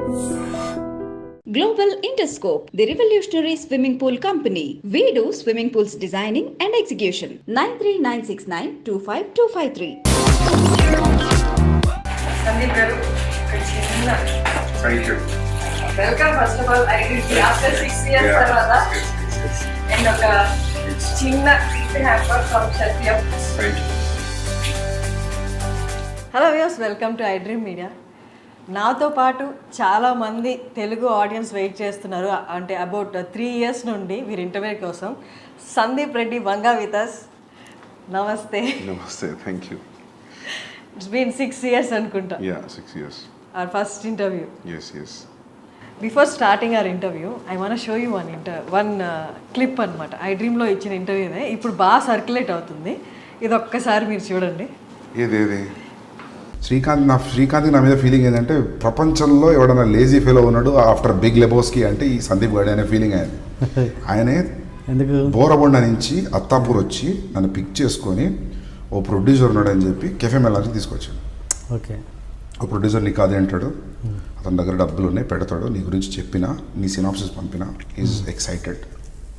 Global Interscope, the revolutionary swimming pool company. We do swimming pools designing and execution. 93969 Sandeep garu, చిన్న Thank you. Welcome first of all iDream after 6 years తర్వాత and ఒక చిన్న gift hamper from Satyam. Thank you. Hello views, welcome to iDream media. నాతో పాటు చాలామంది Telugu audience wait చేస్తున్నారు. అంటే about 3 years నుండి వీరి ఇంటర్వ్యూ కోసం సందీప్ రెడ్డి వంగా విత్ అస్. నమస్తే. Namaste. Thank you. It's been 6 years అనుకుంటా. Yeah, 6 years. Our first interview. Yes, yes. Before starting our interview I want show you one clip అనమాట. iDreamలో ఇచ్చిన ఇంటర్వ్యూనే ఇప్పుడు బాగా సర్క్యులేట్ అవుతుంది. ఇది ఒక్కసారి మీరు చూడండి. ఏది శ్రీకాంత్కి నా మీద ఫీలింగ్ ఏంటంటే ప్రపంచంలో ఎవడన్నా లేజీ ఫెలో ఉన్నాడు ఆఫ్టర్ బిగ్ లెబోస్కి అంటే ఈ సందీప్ గడి అనే ఫీలింగ్ ఆయనే ఎందుకు బోరబొండ నుంచి అత్తాపూర్ వచ్చి నన్ను పిక్ చేసుకొని ఓ ప్రొడ్యూసర్ ఉన్నాడు అని చెప్పి కెఫే మెల్లానికి తీసుకొచ్చాడు. ఓకే, ఓ ప్రొడ్యూసర్ నీకు అదే అంటాడు, అతని దగ్గర డబ్బులు ఉన్నాయి పెడతాడు, నీ గురించి చెప్పినా నీ సినాప్సిస్ పంపినా ఈజ్ ఎక్సైటెడ్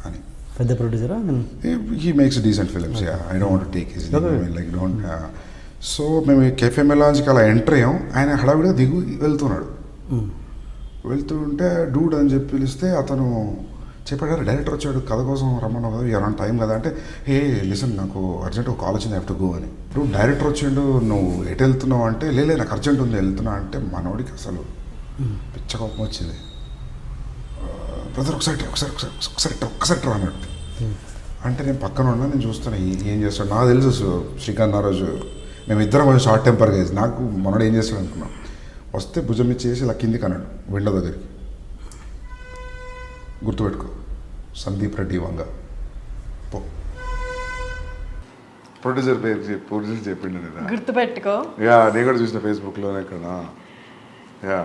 అని. పెద్ద ప్రొడ్యూసరా? He makes decent films. I don't want to take his like don't. So మేము కెఫే మెలాన్స్కి అలా ఎంటర్ అయ్యాం. ఆయన హడావిడిగా వెళ్తున్నాడు. వెళ్తుంటే డూడ్ అని చెప్పి పిలిస్తే అతను చెప్పాడు, డైరెక్టర్ వచ్చాడు కథ కోసం రమ్మన్నావు కదా, ఎవరైనా టైం కదా అంటే, ఏ లిసన్ నాకు అర్జెంట్ ఒక కాల్ వచ్చింది, హ్యావ్ టు గో అని. ఇప్పుడు డైరెక్టర్ వచ్చిండు, నువ్వు ఎటు వెళ్తున్నావు అంటే, లేలే నాకు అర్జెంట్ ఉంది వెళ్తున్నా అంటే, మనోడికి అసలు పిచ్చ కోపం వచ్చింది. బ్రదర్ ఒకసారి అన్నాడు. అంటే నేను పక్కన ఉన్నా, నేను చూస్తాను ఏం చేస్తాడు. నాకు తెలుసు శ్రీకాంత్ ఆ రోజు మేమిద్దరం కొంచెం షార్ట్ టెంపర్గా వేసి నాకు మనోడు ఏం చేస్తాడు అనుకున్నాం. వస్తే భుజం ఇచ్చేసి ఇలా కిందికి అన్నాడు విండో దగ్గరికి, గుర్తుపెట్టుకో సందీప్ రెడ్డి వంగ పో. ప్రొడ్యూసర్ చెప్పిండు గుర్తుపెట్టుకో. యా, నేను కూడా చూసిన ఫేస్బుక్లోనే ఇక్కడ. యా,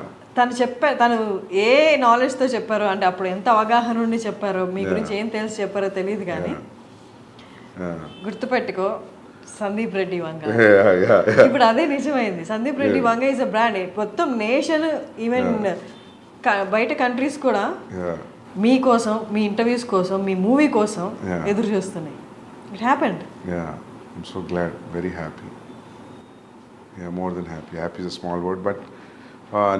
తను ఏ నాలెడ్జ్తో చెప్పారో, అంటే అప్పుడు ఎంత అవగాహన ఉండి చెప్పారో, మీ గురించి ఏం తెలిసి చెప్పారో తెలియదు కానీ గుర్తుపెట్టుకో సందీప్ రెడ్డి వంగ. ఇప్పుడు అదే నిజమైంది. సందీప్ రెడ్డి వంగ ఈజ్ అ బ్రాండ్. మొత్తం నేషన్, ఈవెన్ బయట కంట్రీస్ కూడా మీకోసం, మీ ఇంటర్వ్యూస్ కోసం, మీ మూవీ కోసం ఎదురు చూస్తున్నాయి. It happened. I'm so glad, very happy. More than happy. Happy is a small word, but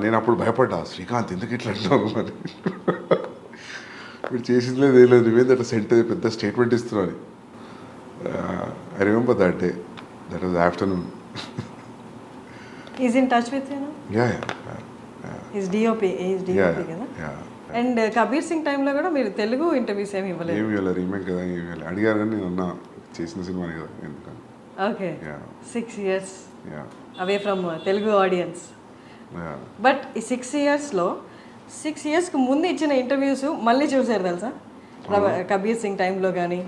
నేను అప్పుడు భయపడ్డా, శ్రీకాంత్ ఎందుకు ఇట్లా అంటున్నాను మరి, ఇప్పుడు చేసింది లేదు ఏం లేదు, నువ్వేంది అట్లా పెద్ద స్టేట్మెంట్ ఇస్తున్నావు అని. I remember that day. That was afternoon. He's in touch with you now? Yeah. He's DOP కదా. అండ్ కబీర్ సింగ్ టైంలో కూడా మీరు తెలుగు ఇంటర్వ్యూస్ ఏమి ఇవ్వలేదు? ఏమి ఇవ్వలేదు, రీమేక్ కదా, ఏమి ఇవ్వలేదు. అడిగారు కానీ నేను అన్నా చేసిన సినిమా కదా ఎందుకని. Okay, 6 years away from Telugu audience. But ఈ 6 yearsలో 6 yearsకి ముందు ఇచ్చిన ఇంటర్వ్యూస్ మళ్ళీ చూసారు తెలుసా, కబీర్ సింగ్ టైంలో కానీ.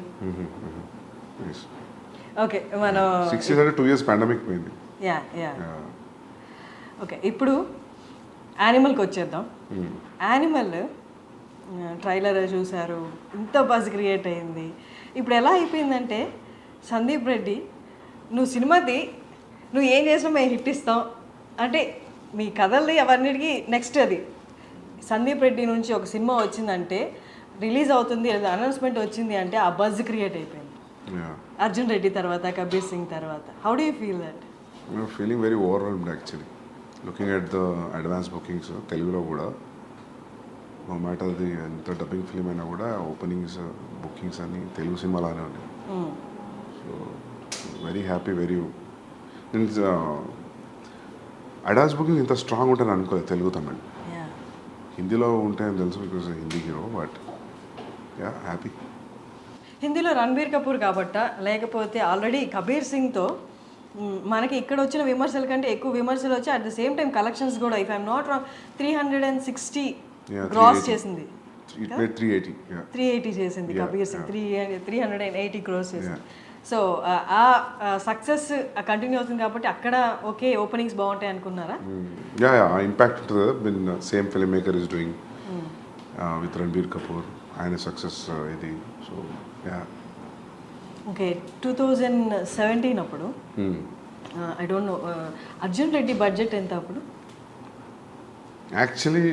ఓకే, మనం 6 years అంటే 2 years పాండమిక్ పోయింది. యా. ఓకే, ఇప్పుడు యానిమల్కి వచ్చేద్దాం. యానిమల్ ట్రైలర్ చూశారు, ఇంత బజ్ క్రియేట్ అయింది. ఇప్పుడు ఎలా అయిపోయిందంటే, సందీప్ రెడ్డి నువ్వు సినిమాది నువ్వు ఏం చేసినా మేము హిట్ ఇస్తాం అంటే, మీ కథల్ని అవన్నిటికీ నెక్స్ట్ అది సందీప్ రెడ్డి నుంచి ఒక సినిమా వచ్చిందంటే, రిలీజ్ అవుతుంది లేదా అనౌన్స్మెంట్ వచ్చింది అంటే ఆ బజ్ క్రియేట్ అయిపోయింది. అర్జున్ రెడ్డి తర్వాత, కబీర్ సింగ్ తర్వాత. How do you feel that? Feeling very overwhelmed actually. Looking at the advance bookings తెలుగులో కూడా, నో మ్యాటర్ అది ఎంత డబ్బింగ్ ఫిలిం అయినా కూడా ఓపెనింగ్స్ బుకింగ్స్ అని తెలుగు సినిమాలానే ఉన్నాయి. So very happy. వెరీ నేను అడ్వాన్స్ బుకింగ్ ఇంత స్ట్రాంగ్ ఉంటాయని అనుకోలేదు తెలుగు తమిళ్. హిందీలో ఉంటాయని తెలుసు because Hindi hero, but yeah happy. హిందీలో రణబీర్ కపూర్ కాబట్టా, లేకపోతే ఆల్రెడీ కబీర్ సింగ్తో మనకి ఇక్కడ వచ్చిన విమర్శల కంటే ఎక్కువ విమర్శలు వచ్చి, at the same time collections కూడా, if I'm not wrong 360 cross చేసింది. 380 చేసింది కబీర్ సింగ్. 380 క్రోస్ చేసింది. సో ఆ సక్సెస్ కంటిన్యూ అవుతుంది కాబట్టి అక్కడ ఓకే ఓపెనింగ్స్ బాగుంటాయి అనుకున్నారా? ఇంపాక్ట్ ఉంటుంది. Same film maker is doing with Ranbir Kapoor, ఆయన సక్సెస్ ఇది. సో ఓకే, 2017 అప్పుడు I don't know, Arjun Reddy budget ఎంత అప్పుడు? యాక్చువల్లీ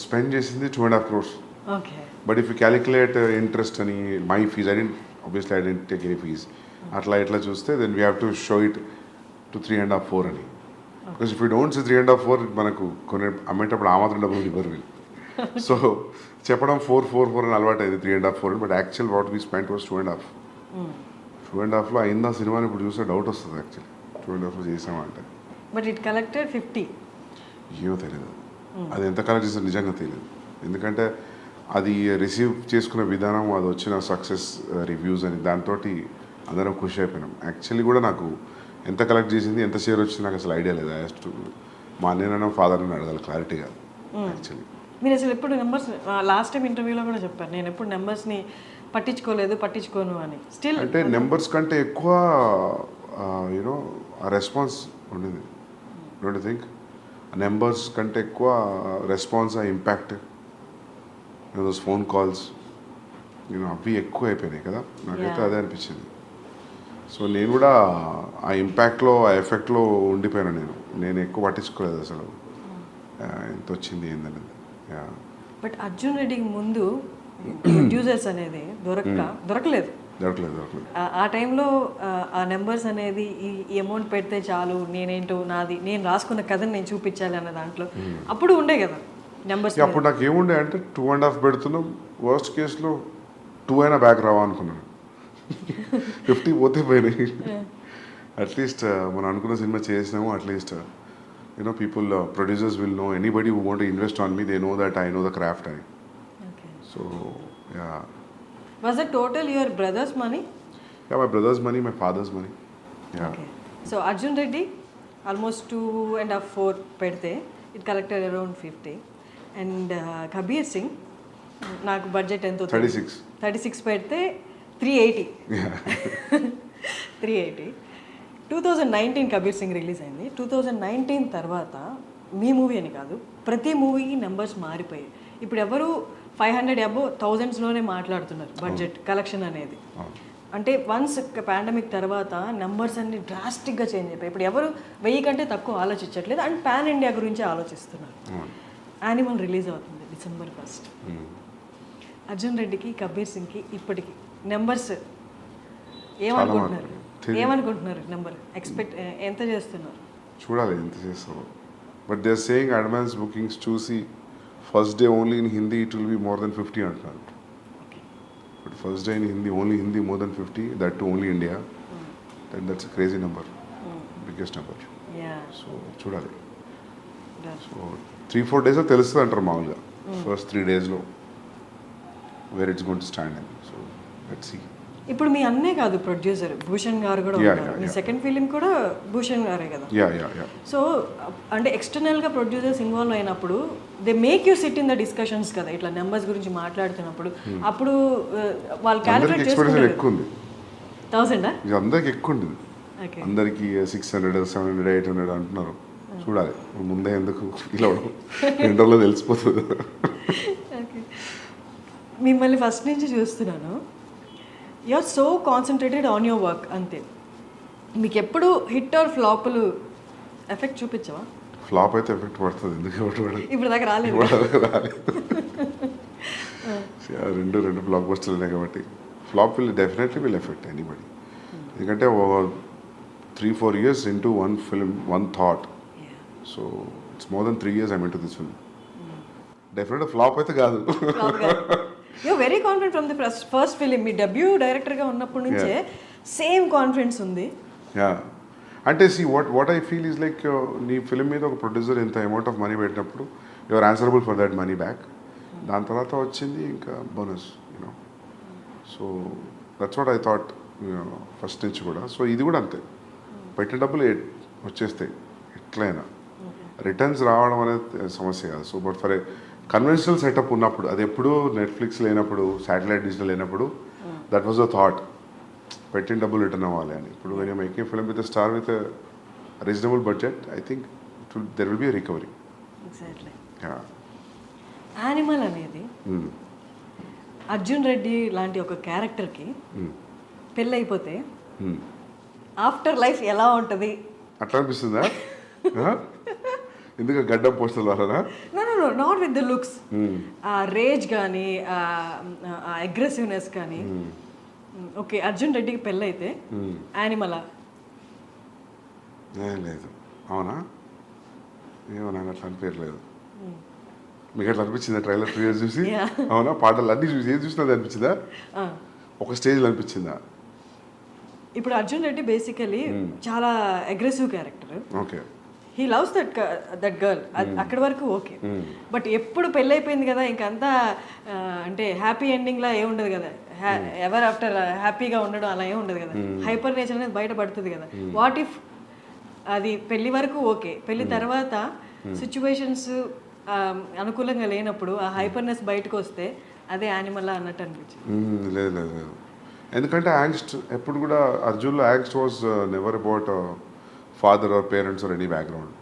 స్పెండ్ చేసింది 2.5 crores. Okay. But if you calculate interest అని my fees I didn't take any fees అట్లా ఇట్లా చూస్తే then we have to show it to 3.5, 4 అని. Because if you don't say 3.5, 4 మనకు కొన్ని అమ్మేటప్పుడు ఆ మాత్రం డబ్బులు ఇవ్వరు వీళ్ళు. సో చెప్పడం 4 అని అలవాటు అయింది, 3.5, 4 but actual what we spent was 2.5. 2.5లో అయిందా సినిమాని ఇప్పుడు చూస్తే డౌట్ వస్తుంది యాక్చువల్లీ 2.5లో చేసామంటే. But it collected 50. ఏమో తెలియదు అది ఎంత కలెక్ట్ చేస్తే నిజంగా తెలియదు. ఎందుకంటే అది రిసీవ్ చేసుకునే విధానం, అది వచ్చిన సక్సెస్ రివ్యూస్ అని దాంతో అందరం ఖుషి అయిపోయినాం. యాక్చువల్లీ కూడా నాకు ఎంత కలెక్ట్ చేసింది, ఎంత షేర్ వచ్చింది నాకు అసలు ఐడియా లేదు. యాజ్ మా అన్నయ్యనో ఫాదర్ని అడగాలి క్లారిటీగా యాక్చువల్లీ. మీరు అసలు ఎప్పుడు నెంబర్స్, లాస్ట్ టైం ఇంటర్వ్యూలో కూడా చెప్పారు, నేను ఎప్పుడు నెంబర్స్ని పట్టించుకోను అని. స్టిల్ అంటే నెంబర్స్ కంటే ఎక్కువ యూనో ఆ రెస్పాన్స్ ఉండింది. Don't you think? నెంబర్స్ కంటే ఎక్కువ రెస్పాన్స్, ఆ ఇంపాక్ట్, దోస్ ఫోన్ కాల్స్ అవి ఎక్కువ అయిపోయినాయి కదా, నాకైతే అదే అనిపించింది. సో నేను కూడా ఆ ఇంపాక్ట్లో, ఆ ఎఫెక్ట్లో ఉండిపోయాను. నేను ఎక్కువ పట్టించుకోలేదు అసలు ఎంత వచ్చింది ఏందనేది. బట్ అర్జున్ రెడ్డికి ముందు ప్రొడ్యూసర్స్ అనేది దొరకలేదు. ఆ టైంలో ఆ నెంబర్స్ అనేది ఈ అమౌంట్ పెడితే చాలు, నేనేంటో నాది, నేను రాసుకున్న కథని నేను చూపించాలి అన్న దాంట్లో అప్పుడు ఉండే కదా నెంబర్స్. అప్పుడు నాకు ఏముండే అంటే 2.5 పెడుతున్నాం, వర్స్ట్ కేసులో 2 అయినా బ్యాక్ రావా అనుకున్నాను. 50 పోతే పోయినాయి. అట్లీస్ట్ మనం అనుకున్న సినిమా చేసినాము. At least people, producers will know, anybody who want to invest on me, they know that I know the craft అని. So yeah. Was it total your brother's money? Yeah, my brother's money, my father's money. Yeah. Okay. So Arjun Reddy, almost 2.5, 4 pedte, it collected around 50. And Kabir Singh, నాకు budget ఎంతో 36 పెడితే 380. 380. 2019 Kabir Singh release అయింది. 2019 తర్వాత మీ movie అని కాదు, ప్రతి మూవీకి numbers మారిపోయాయి. ఇప్పుడు ఎవరు 500 అబోవ్ 1000s మాట్లాడుతున్నారు బడ్జెట్ కలెక్షన్ అనేది. అంటే వన్స్ పాండమిక్ తర్వాత నెంబర్స్ అన్ని డ్రాస్టిక్గా చేంజ్ అయిపోయి ఇప్పుడు ఎవరు 1000 కంటే తక్కువ ఆలోచించట్లేదు అండ్ పాన్ ఇండియా గురించి ఆలోచిస్తున్నారు. యానిమల్ రిలీజ్ అవుతుంది December 1st. అర్జున్ రెడ్డికి, కబీర్ సింగ్కి ఇప్పటికి నెంబర్స్ ఏమనుకుంటున్నారు? నెంబర్ ఎక్స్పెక్ట్ ఎంత చేస్తున్నారు? చూడాలి ఎంత చేస్తారో. But they are saying advance bookings చూసి first day only in Hindi it will be more than 50 అంటున్నారు. But first day in Hindi, only Hindi more than 50, that too only India. That's a crazy number, biggest number. So చూడాలి. So 3-4 డేస్లో తెలుస్తుంది అంటారు మామూలుగా. First 3 డేస్లో where it's going to stand అని. So let's see. ఇప్పుడు మీ అన్నే కాదు ప్రొడ్యూసర్, భూషణ్ గారు కూడా ఉన్నారు. మీ సెకండ్ ఫిలిం కూడా భూషణ్ గారే కదా. సో అంటే ఎక్స్టర్నల్గా ప్రొడ్యూసర్స్ ఇన్వాల్వ్ అయినప్పుడు they make you SIT in the discussions కదా, ఇట్లా నెంబర్స్ గురించి మాట్లాడుతున్నప్పుడు. అప్పుడు వాళ్ళు క్యాలిక్యులేట్ చేసుకుంటారు. ఎక్కువ ఉంది 1000 అందరికి ఎక్కువ ఉంటుంది. అందరికి 600, 700, 800 అంటున్నారు. చూడాలి ముందే ఎందుకు ఇలా 2 రోజుల్లో తెలిసిపోతుంది. మిమ్మల్ని ఫస్ట్ నుంచి చూస్తున్నాను, you are so concentrated on your work అంతే. మీకు ఎప్పుడు హిట్ ఆర్ ఫ్లాప్లు ఎఫెక్ట్ చూపించవా? ఫ్లాప్ అయితే ఎఫెక్ట్ పడుతుంది, ఎందుకు ఇప్పుడు దాకా రాలేదు. రెండు బ్లాక్ బస్టర్లు ఉన్నాయి కాబట్టి flop definitely will effect anybody. ఎందుకంటే 3-4 years into one film, one thought. So it's more than 3 years I'm into this film. Definitely flop అయితే కాదు. You very confident from the first film. మీ డెబ్యూ డైరెక్టర్గా ఉన్నప్పటి నుంచే same confidence ఉంది. అంటే see what I feel is like, నీ film మీద ఒక ప్రొడ్యూసర్ ఎంత అమౌంట్ ఆఫ్ మనీ పెట్టినప్పుడు you are answerable for that money back. దాని తర్వాత వచ్చింది ఇంకా bonus, so that's what I thought first నుంచి కూడా. సో ఇది కూడా అంతే, పెట్టిన డబ్బులు వచ్చేస్తాయి ఎట్లయినా. రిటర్న్స్ రావడం అనేది సమస్య కాదు. So but for a conventional setup ఉన్నప్పుడు, అది ఎప్పుడు నెట్ఫ్లిక్స్ లేనప్పుడు, శాటిలైట్ డిజిటల్ లేనప్పుడు, దట్ వాజ్ అ థాట్, పెట్టిన డబ్బులు రిటర్న్ అవ్వాలి అని. ఇప్పుడు when you making film with star with reasonable budget, I think there will B a recovery. Animal అనేది అర్జున్ రెడ్డి లాంటి ఒక క్యారెక్టర్కి పెళ్ళైపోతే ఆఫ్టర్ లైఫ్ ఎలా ఉంటుంది అట్లా అనిపిస్తుందా? ఎందుకు గడ్డం పోస్టల్ వలన? No not with the looks. ఆ రేజ్ కానీ ఆ అగ్రెసివ్నెస్ కానీ. ఓకే, అర్జున్ రెడ్డికి పెళ్ళి అయితే యానిమలా? లేదు. అవునా? ఏమో నాకు అట్లా అనిపించలేదు. మీకు అట్లా అనిపించిందా ట్రైలర్ 3 ఇయర్స్ చూసి? అవునా? పాటలు అన్నీ చూసి ఏది చూసినా అది అనిపించిందా? ఒక స్టేజ్లో అనిపించిందా? ఇప్పుడు అర్జున్ రెడ్డి బేసికలీ చాలా aggressive character. Okay. He loves that girl. అక్కడి వరకు ఓకే. బట్ ఎప్పుడు పెళ్ళి అయిపోయింది కదా, ఇంకంతా అంటే హ్యాపీ ఎండింగ్ లా ఏముండదు కదా, ఎవర్ ఆఫ్టర్ హ్యాపీగా ఉండడం అలా ఏమి ఉండదు కదా. హైపర్ నేచర్ అనేది బయటపడుతుంది కదా. వాట్ ఇఫ్ అది పెళ్లి వరకు ఓకే, పెళ్లి తర్వాత సిచ్యువేషన్స్ అనుకూలంగా లేనప్పుడు ఆ హైపర్నెస్ బయటకు వస్తే అదే యానిమల్ అన్నట్టు అనిపించింది. లేదు లేదు లేదు, ఎందుకంటే యాంగ్స్ట్ ఎప్పుడు కూడా అర్జున్లో angst was never about father or parents or any background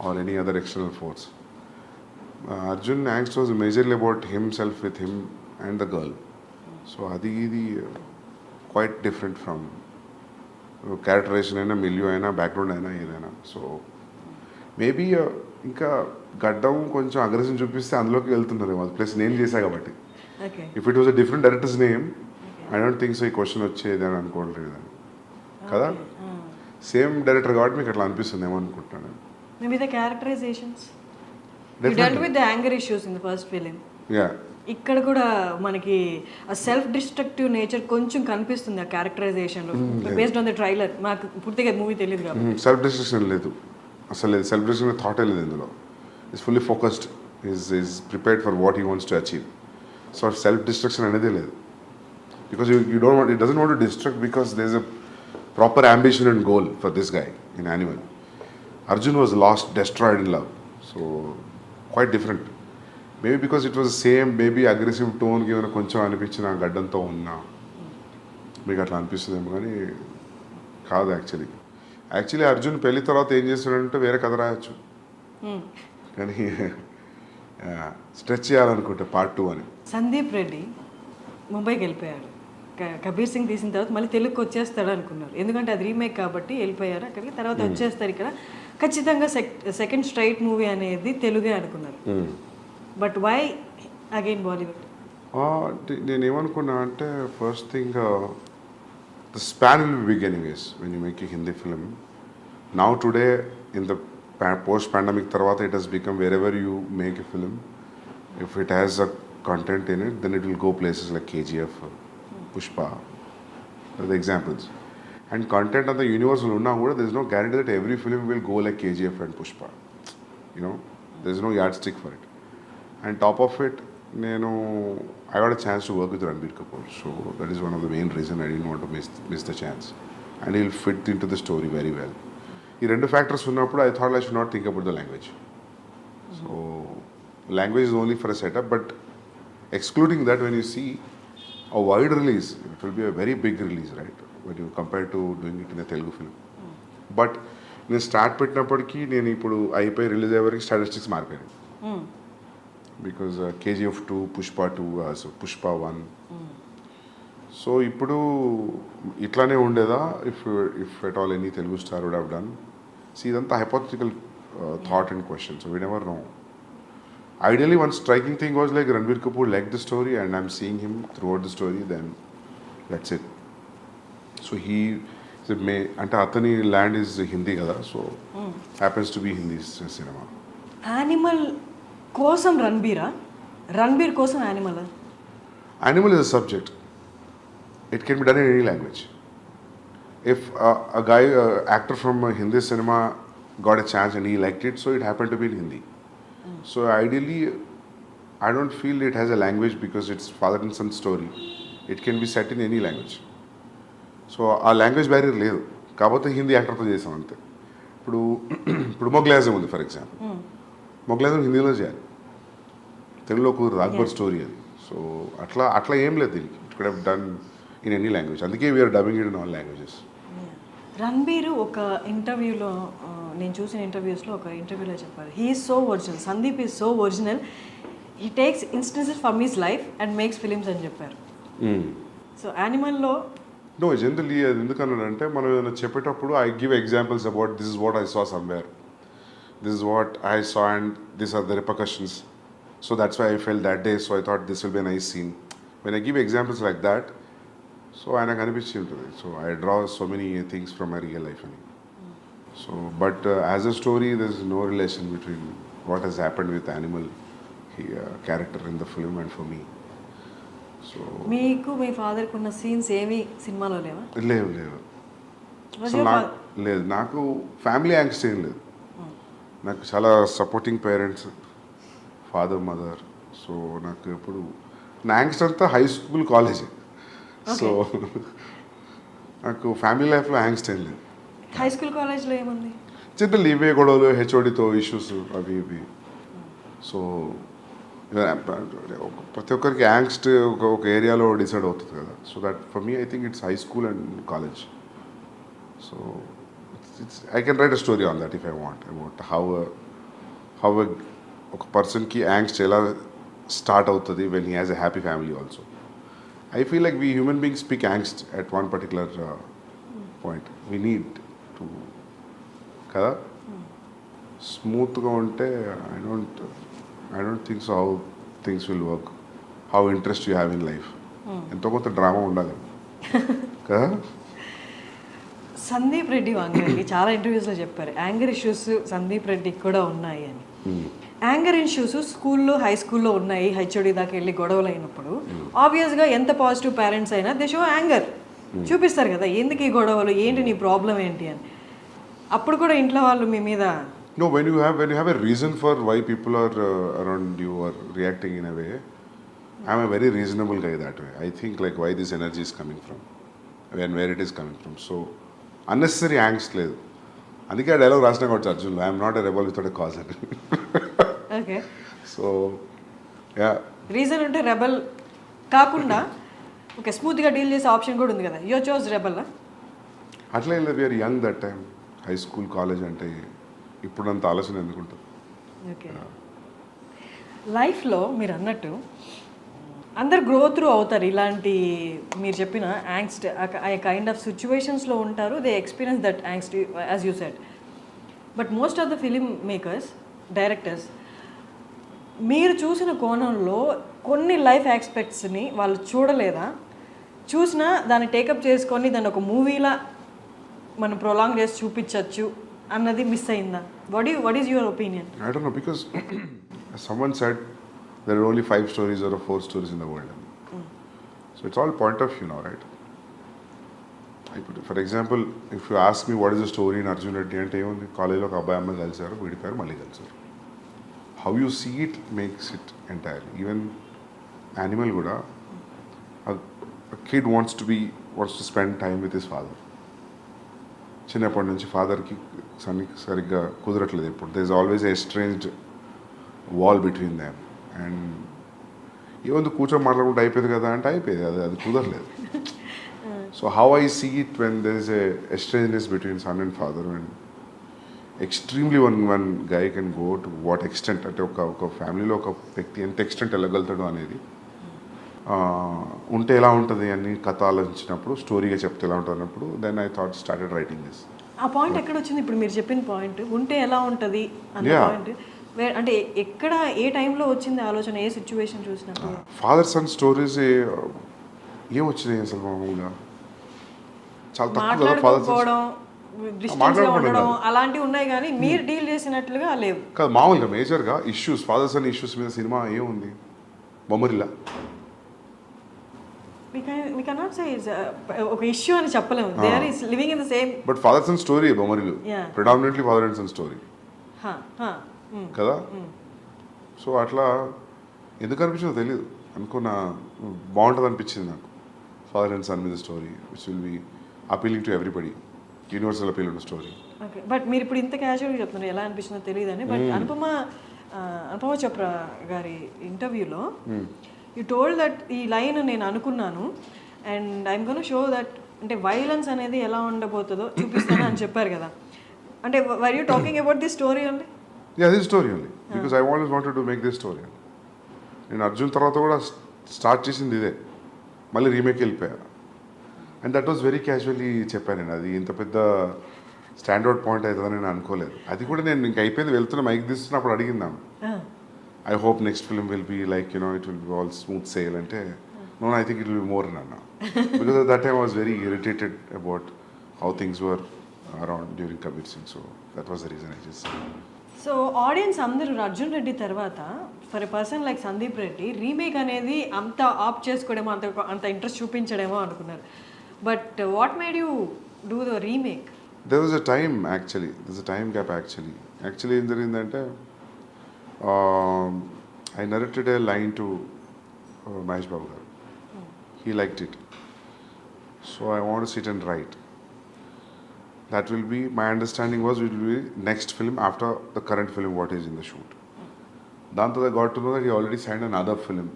or any other external force. Arjun angst was majorly about himself with him and the girl. So అది ఇది క్వైట్ డిఫరెంట్ ఫ్రమ్ క్యారెక్టరైజేషన్ అయినా, మిలియో అయినా, background అయినా, ఏదైనా. So maybe ఇంకా గడ్డం కొంచెం aggression చూపిస్తే అందులోకి వెళ్తున్నారేమో, ప్లస్ నేను చేశా కాబట్టి. If it was a different directors name I don't think so ఈ క్వశ్చన్ వచ్చేది అని అనుకోవట్లేదు కదా. సేమ్ డైరెక్టర్ కాబట్టి మీకు అట్లా అనిపిస్తుంది ఏమో అనుకుంటున్నాను. Maybe the characterizations. You dealt with the anger issues in the first film. Yeah. ఇక్కడ కూడా మనకి ఆ సెల్ఫ్ డిస్ట్రక్టివ్ నేచర్ కొంచెం కనిపిస్తుంది ఆ క్యారెక్టరైజేషన్లో, బేస్డ్ ఆన్ ద ట్రైలర్. మాకు పూర్తిగా మూవీ తెలియదు కాబట్టి. సెల్ఫ్ డిస్ట్రక్షన్ లేదు, అసలు లేదు. సెల్ఫ్ డిస్ట్రక్షన్ థాటే లేదు ఇందులో. Is fully focused, is prepared for what he wants to achieve. So self destruction అనేది లేదు. Because you don't want, it doesn't want to destruct because there is a proper ambition and goal for this guy in Animal. Arjun was lost, destroyed in love. So quite different. Maybe because it was the same, maybe aggressive tone కి ఏమైనా కొంచెం అనిపించిన గడ్డంతో ఉన్నా మీకు అట్లా అనిపిస్తుందేమో, కానీ కాదు. Actually Arjun పెళ్లి తర్వాత ఏం చేస్తాడంటే వేరే కథ రాయొచ్చు, కానీ స్ట్రెచ్ చేయాలనుకుంటే పార్ట్ 2 అని. సందీప్ రెడ్డి ముంబైకి వెళ్ళిపోయాడు. కబీర్ సింగ్ తీసిన తర్వాత మళ్ళీ తెలుగుకి వచ్చేస్తాడు అనుకున్నారు, ఎందుకంటే అది రీమేక్ కాబట్టి వెళ్ళిపోయారు అక్కడికి. తర్వాత వచ్చేస్తారు ఇక్కడ, ఖచ్చితంగా సెకండ్ స్ట్రైట్ మూవీ అనేది తెలుగే అనుకున్నారు. But why again Bollywood? నేను ఏమనుకున్నా అంటే, first thing the span will be big anyways when you make a Hindi film. Now today in the post pandemic తర్వాత it has become wherever you make a film, if it has a content in it, then it will go places like KGF, Pushpa, are the examples. And content on the universe will unna kuda, there is no guarantee that every film will go like KGF and Pushpa. You know, there is no yardstick for it. And top of it, I got a chance to work with Ranbir Kapoor, so that is one of the main reason I didn't want to miss the chance. And he'll fit into the story very well. Ee rendu factors unnappudu I thought I should not think about the language. So language is only for a setup, but excluding that, when you see a wide release, it will be a very big release, right, when you compare to doing it in a Telugu film. But నేను start పెట్టినప్పటికీ నేను ఇప్పుడు అయిపోయి release అయ్యే వరకు statistics మారిపోయాయి. Because KGF 2, Pushpa 2, Pushpa 1. So ఇప్పుడు ఇట్లానే ఉండేదా if at all any Telugu star would have done? So ఇదంతా hypothetical thought and question, so we never know. Ideally, one striking thing was like Ranbir Kapoor liked the story and I'm seeing him throughout the story, then that's it. So he ante atani land is Hindi kada, so happens to be Hindi cinema. Animal kosam Ranbir kosam Animal? Animal is a subject. It can be done in any language. If a guy, actor from Hindi cinema got a chance and he liked it, so it happened to be in Hindi. So ideally, I don't feel it has a language because it's father and son story. It can be set in any language. So ఆ language barrier లేదు కాకపోతే హిందీ యాక్టర్తో చేసాం అంతే. ఇప్పుడు మొగ్లాజం ఉంది for example, మొగ్లాజం హిందీలో చేయాలి, తెలుగులో కుదరదు, అక్బర్ స్టోరీ అది. సో అట్లా ఏం లేదు దీనికి, it could have done in any language. అందుకే we're dubbing it in all languages. Ranbir ఒక ఇంటర్వ్యూలో, నేను చూసిన ఇంటర్వ్యూస్లో ఒక ఇంటర్వ్యూలో చెప్పారు, he is so original, Sandeep is so original, he takes instances from his life and makes films అని చెప్పారు. సో యానిమల్లో నో జనరల్లీ అది ఎందుకన్నానంటే, మనం ఏదైనా చెప్పేటప్పుడు I give examples about this is what I saw somewhere. this is what I saw and these are the repercussions. So that's why I felt that day, so I thought this will be a nice scene. When I give examples like that, so ఆయనకు అనిపించి ఉంటుంది. So I draw so many things from my real life. So, but as a story, there is no relation between what has happened with animal character in the film and for me. So మీకు మీ ఫాదర్కి ఉన్న scenes ఏమి సినిమాలో లేవా? లేవు అసలు లేదు. నాకు ఫ్యామిలీ యాంగ్స్ట్ ఏం లేదు. నాకు చాలా supporting parents, father mother. So నాకు ఎప్పుడు నా యాంగ్స్ట్ అంతా హై స్కూల్ కాలేజే. సో నాకు ఫ్యామిలీ లైఫ్లో యాంగ్స్ట్ ఏం లేదు. హై స్కూల్ కాలేజ్లో ఏముంది? జనరల్ ఇవే గొడవలు, హెచ్ఓడితో ఇష్యూస్ అవి ఇవి. సో ప్రతి ఒక్కరికి యాంగ్స్ట్ ఒక ఏరియాలో డిసైడ్ అవుతుంది కదా. So that for me I think it's high school and college. So it's I can write a story on that if I want about how ఒక పర్సన్కి యాంగ్స్ట్ ఎలా స్టార్ట్ అవుతుంది when he has a happy family also. I feel like we human beings speak angst at one particular point. We need to kada smooth ga unte I don't think so how things will work, how interest you have in life. Ento konta drama undali kada. Sandeep Reddy వాంగకి చాలా ఇంటర్వ్యూస్లో చెప్పారు anger issues Sandeep రెడ్డికి కూడా ఉన్నాయి అని. Anger issues స్కూల్లో high స్కూల్లో ఉన్నాయి, హెచ్ఓడి దాకా వెళ్ళి గొడవలు అయినప్పుడు ఆబ్వియస్గా ఎంత పాజిటివ్ పేరెంట్స్ అయినా దే షో యాంగర్ చూపిస్తారు కదా, ఎందుకు ఈ గొడవలు, ఏంటి నీ ప్రాబ్లం ఏంటి అని. అప్పుడు కూడా ఇంట్లో వాళ్ళు మీ మీద No, when you have a reason for why people are around you or reacting in a way, I'm a very reasonable guy that way. I think like why this energy is coming from and where it is coming from. So unnecessary angst లేదు. అందుకే ఆ dialogue రాసిన కావచ్చు అర్జున్లో, I'm not a rebel without a cause అని. Okay, so yeah reason ఉంటే rebel కాకుండా okay స్మూత్గా డీల్ చేసే ఆప్షన్ కూడా ఉంది కదా, యూ చోజ్ రెబల్. అట్లా ఏం లేదు, we're young that time, high school college అంటే ఇప్పుడంత ఆలోచన ఎందుకుంటుంది. ఓకే, లైఫ్లో మీరు అన్నట్టు అందరు గ్రో త్రూ అవుతారు, ఇలాంటి మీరు చెప్పిన యాంగ్స్ట్ ఆ కైండ్ ఆఫ్ సిచ్యువేషన్స్లో ఉంటారు, they experience that angst as you said. But most of the film makers, directors మీరు చూసిన కోణంలో కొన్ని లైఫ్ ఆస్పెక్ట్స్ని వాళ్ళు చూడలేదా, చూసినా దాన్ని టేకప్ చేసుకొని దాన్ని ఒక మూవీలా మనం ప్రొలాంగ్ చేసి చూపించవచ్చు అన్నది మిస్ అయిందా? What is your opinion? I don't know, because someone said there are only 5 stories or 4 stories in the world. So it's all point of view now, right? For example, if you ask me what is the story in Arjun Reddy అంటే ఏముంది, కాలేజ్లో ఒక అబ్బాయి అమ్మాయి కలిసారు, విడిపోయారు, మళ్ళీ కలిసారు. How you see it makes it entirely. Even animal కూడా, a kid wants to spend time with his father. చిన్నప్పటి నుంచి ఫాదర్కి సరిగ్గా కుదరట్లేదు ఇప్పుడు. There is always a estranged wall between them. And ఏముంది కూర్చొని మాట్లాడుకుంటే అయిపోయింది కదా అంటే అయిపోయింది, అది కుదరలేదు. So how I see it when there is a estrangeness between son and father, and extremely one guy can go to what extent, అంటే ఒక ఫ్యామిలీలో ఒక వ్యక్తి ఎంత ఎక్స్టెంట్ వెళ్ళగలుగుతాడు అనేది ఉంటే ఎలా ఉంటుంది అని కథ ఆలోచించినప్పుడు, స్టోరీగా చెప్తే ఎలా ఉంటుంది అన్నప్పుడు, then I thought started writing this. ఆ పాయింట్ ఎక్కడ వచ్చింది ఇప్పుడు మీరు చెప్పిన పాయింట్, ఉంటే ఎలా ఉంటుంది అన్న పాయింట్ అంటే ఎక్కడ ఏ టైంలో వచ్చింది ఆలోచన, ఏ సిచ్యువేషన్ చూసినప్పుడు? ఫాదర్ సన్ స్టోరీస్ ఏం వచ్చినాయి అసలు మామూలుగా చాలా తక్కువ కదా. ఫాదర్ ఉండడం అలాంటివి ఉన్నాయి కానీ మీరు డీల్ చేసినట్లుగా లేవు కాదు. మామూలుగా మేజర్గా ఇష్యూస్, ఫాదర్ సన్ ఇష్యూస్ మీద సినిమా ఏముంది, బొమ్మరిల్లా. we cannot say it's ఒక ఇష్యూ అని చెప్పలేము, they are living in the same. But father son story Bommarillu predominantly father and son story కదా. సో అట్లా ఎందుకు అనిపించిందో తెలియదు, అనుకున్నా బాగుంటుంది అనిపించింది నాకు. ఫాదర్ అండ్ సన్ మీద story which will be appealing to everybody, universal appeal ఉన్న స్టోరీ. ఓకే, బట్ మీరు ఇప్పుడు ఇంత క్యాజువల్గా చెప్తున్నారు, ఎలా అనిపించిందో తెలియదని. బట్ అనుపమ చోప్రా గారి ఇంటర్వ్యూలో యూ టోల్డ్ దట్ ఈ లైన్ నేను అనుకున్నాను and I'm gonna show that, అంటే వైలెన్స్ అనేది ఎలా ఉండబోతుందో చూపిస్తాను అని చెప్పారు కదా. అంటే were you talking about this story only? Yeah, this story only. Because I always wanted to make this story. నేను అర్జున్ తర్వాత కూడా స్టార్ట్ చేసింది ఇదే, మళ్ళీ రీమేక్ వెళ్ళిపోయా. And that was very casually చెప్పాను నేను. అది ఇంత పెద్ద స్టాండర్డ్ పాయింట్ అవుతుందని నేను అనుకోలేదు. అది కూడా నేను ఇంక అయిపోయింది వెళ్తున్న మైక్ తీస్తున్నప్పుడు అడిగిందాం, I hope next film will be like it will be all smooth sail అంటే, no I think it will be more అన్న. Because that time I was very irritated about how things were around during Kabir Singh. So that was the reason I just said. So audience అందరూ అర్జున్ రెడ్డి తర్వాత for a person like Sandeep Reddy remake అనేది అంత ఆప్ చేసుకోవడమో అంత interest చూపించడమో అనుకున్నారు. But what made you do the remake? There was a time actually. There's a time gap actually. Actually ఏం జరిగిందంటే, I narrated a line to Mahesh Babu garu. He liked it. So I want to sit and write. That will be, my understanding was, it will be next film after the current film what is in the shoot. Danto I got to know that he already signed another film.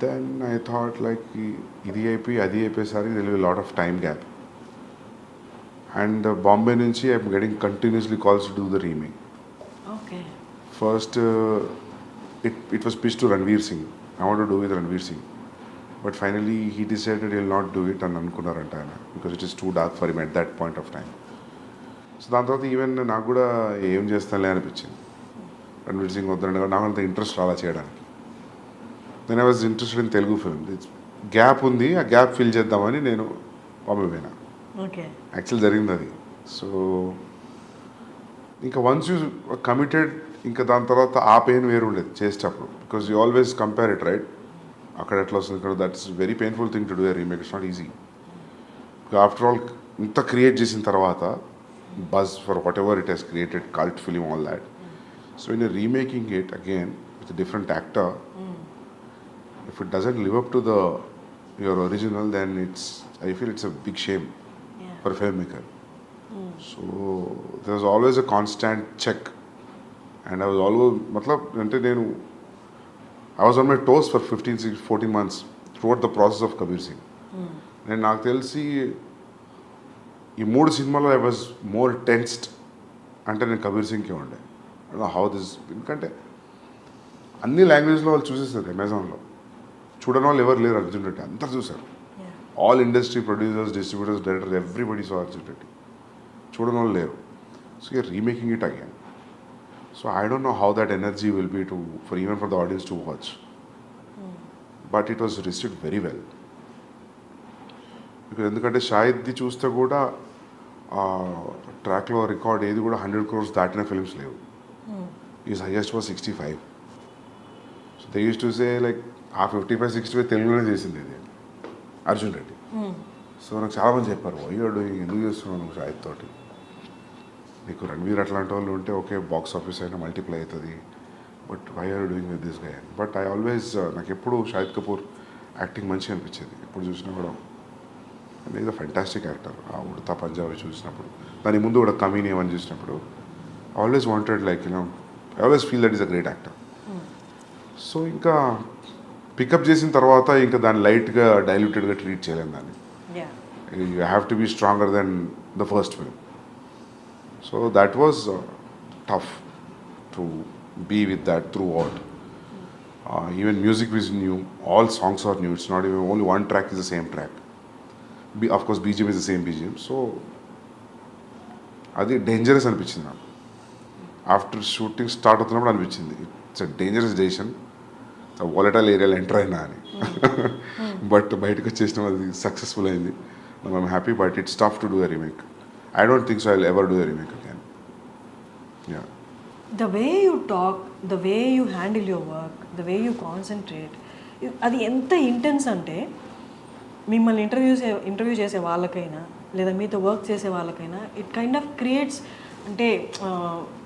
Then I thought like, idi అయిపోయి అది అయిపోయేసరికి there will be a lot of time gap. And Bombay nunchi I'm getting continuously calls to do the remake. Okay. First, it was pitched to Ranveer Singh. I want to do with Ranveer Singh. But finally he decided he'll not do it and అనుకున్నారంట ఆయన, because it is too dark for him at that point of time. So దాని తర్వాత even నాకు కూడా ఏం చేస్తానులే అనిపించింది. రణ్వీర్ సింగ్ వద్దంటే నాకు అంత ఇంట్రెస్ట్ రాలా చేయడానికి. Then I was interested in Telugu film. Gap ఉంది, ఆ గ్యాప్ ఫిల్ చేద్దామని నేను బాంబే పోయినా. ఓకే. యాక్చువల్ జరిగింది అది. సో ఇంకా వన్స్ యూ కమిటెడ్, ఇంకా దాని తర్వాత ఆ పెయిన్ వేరు ఉండేది చేసేటప్పుడు, because you always compare it right. అక్కడ ఎట్లా వస్తుంది, ఇక్కడ that's very painful thing to do a remake. It's not easy. After all ఇంత క్రియేట్ చేసిన తర్వాత buzz for what ever it has created, cult film, all that. So in remaking it again with different actor, if it doesn't live up to your original, then I feel it's a big shame for a filmmaker. So there was always a constant check, and I was always I was on my toes for 14 months throughout the process of Kabir Singh. నేను నాకు తెలిసి ఈ 3 సినిమాలో I was more tensed అంటే నేను కబీర్ సింగ్కే ఉండే. How this, ఎందుకంటే అన్ని లాంగ్వేజ్లో వాళ్ళు చూసేస్తారు. అమెజాన్లో చూడని వాళ్ళు ఎవరు లేరు. అర్జున్ రెడ్డి అందరు చూసారు. All industry producers, distributors, directors, everybody so Arjun Reddy. చూడని వాళ్ళు లేరు. So you're remaking it again. So I don't know how that energy will be even for the audience to watch. But it was received very well. Because ఎందుకంటే షాహిద్ది చూస్తే కూడా ట్రాక్లో record ఏది కూడా 100 crores దాటిన ఫిల్మ్స్ లేవు. Is highest was 65. So they use to say like ఆ 55-65 తెలుగులోనే చేసింది ఇది అర్జున్ రెడ్డి. సో నాకు చాలామంది చెప్పారు, వై యూఆర్ డూయింగ్, ఎందుకు చేస్తున్నావు నువ్వు షాహిద్ తోటి, నీకు రణ్వీర్ అట్లాంటి వాళ్ళు ఉంటే ఓకే బాక్స్ ఆఫీస్ అయినా మల్టిప్లై అవుతుంది, but why are doing with this guy. But I always, నాకు ఎప్పుడు షాహిద్ కపూర్ యాక్టింగ్ మంచిగా అనిపించేది. ఎప్పుడు చూసినా కూడా ఈజ్ అ ఫెంటాస్టిక్ యాక్టర్. ఆ ఉడతా పంజాబీ చూసినప్పుడు, దాని ముందు కూడా కమీని ఏమని చూసినప్పుడు I always wanted like I always feel that is a great actor. So ఇంకా పికప్ చేసిన తర్వాత ఇంకా దాన్ని లైట్గా డైల్యూటెడ్గా ట్రీట్ చేయలేము దాన్ని. You have to be stronger then the first film. So that was tough to be with that throughout. Even music was new, all songs are new. It's not even only one track is the same track. Of course BGM is the same BGM. So అది dangerous అనిపించింది నాకు. After shooting start అవుతున్నప్పుడు అనిపించింది it's a dangerous decision, volatile ఏరియాలో enter అయినా అని. But బయటకు వచ్చేసిన అది సక్సెస్ఫుల్ అయింది. I'm happy. But it's tough to do a remake. I don't think so I'll ever do a remake again. Yeah. The way you talk, the way you handle your work, the way you concentrate, అది ఎంత intense అంటే మిమ్మల్ని interview చేసే వాళ్ళకైనా లేదా మీతో work చేసే వాళ్ళకైనా ఇట్ కైండ్ ఆఫ్ క్రియేట్స్, అంటే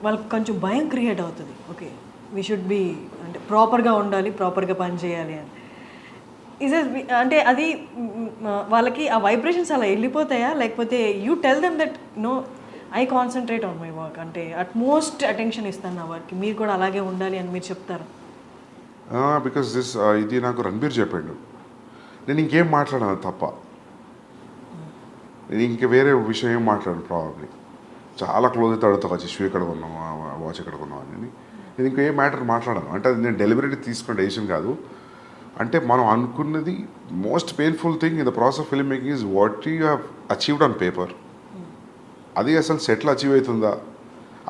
వాళ్ళకి కొంచెం భయం క్రియేట్ అవుతుంది. ఓకే, వీ షుడ్ బి, అంటే ప్రాపర్గా ఉండాలి, ప్రాపర్గా పని చేయాలి అని. అంటే అది వాళ్ళకి ఆ వైబ్రేషన్స్ అలా వెళ్ళిపోతాయా, లేకపోతే you tell them that no I concentrate on my work, అంటే అట్మోస్ట్ అటెన్షన్ ఇస్తాను నా వర్క్కి, మీరు కూడా అలాగే ఉండాలి అని మీరు చెప్తారు? బికాస్ ఇది నాకు రణబీర్ చెప్పాడు. నేను ఇంకేం మాట్లాడాను తప్ప, నేను ఇంక వేరే విషయం ఏం మాట్లాడాను. ప్రాబబ్లీ చాలా క్లోజ్ అయితే అడుగుతా, వచ్చి షూ ఎక్కడ కొన్నావు, వాచ్ ఎక్కడ కొన్నావు అని. నేను ఇంకా ఏ మ్యాటర్ మాట్లాడాను. అంటే అది నేను డెలిబరేట్లీ తీసుకున్న డెసిషన్ కాదు. అంటే మనం అనుకున్నది most painful thing in the process of film making is what you have achieved on paper అది అసలు సెటిల్ అచీవ్ అవుతుందా,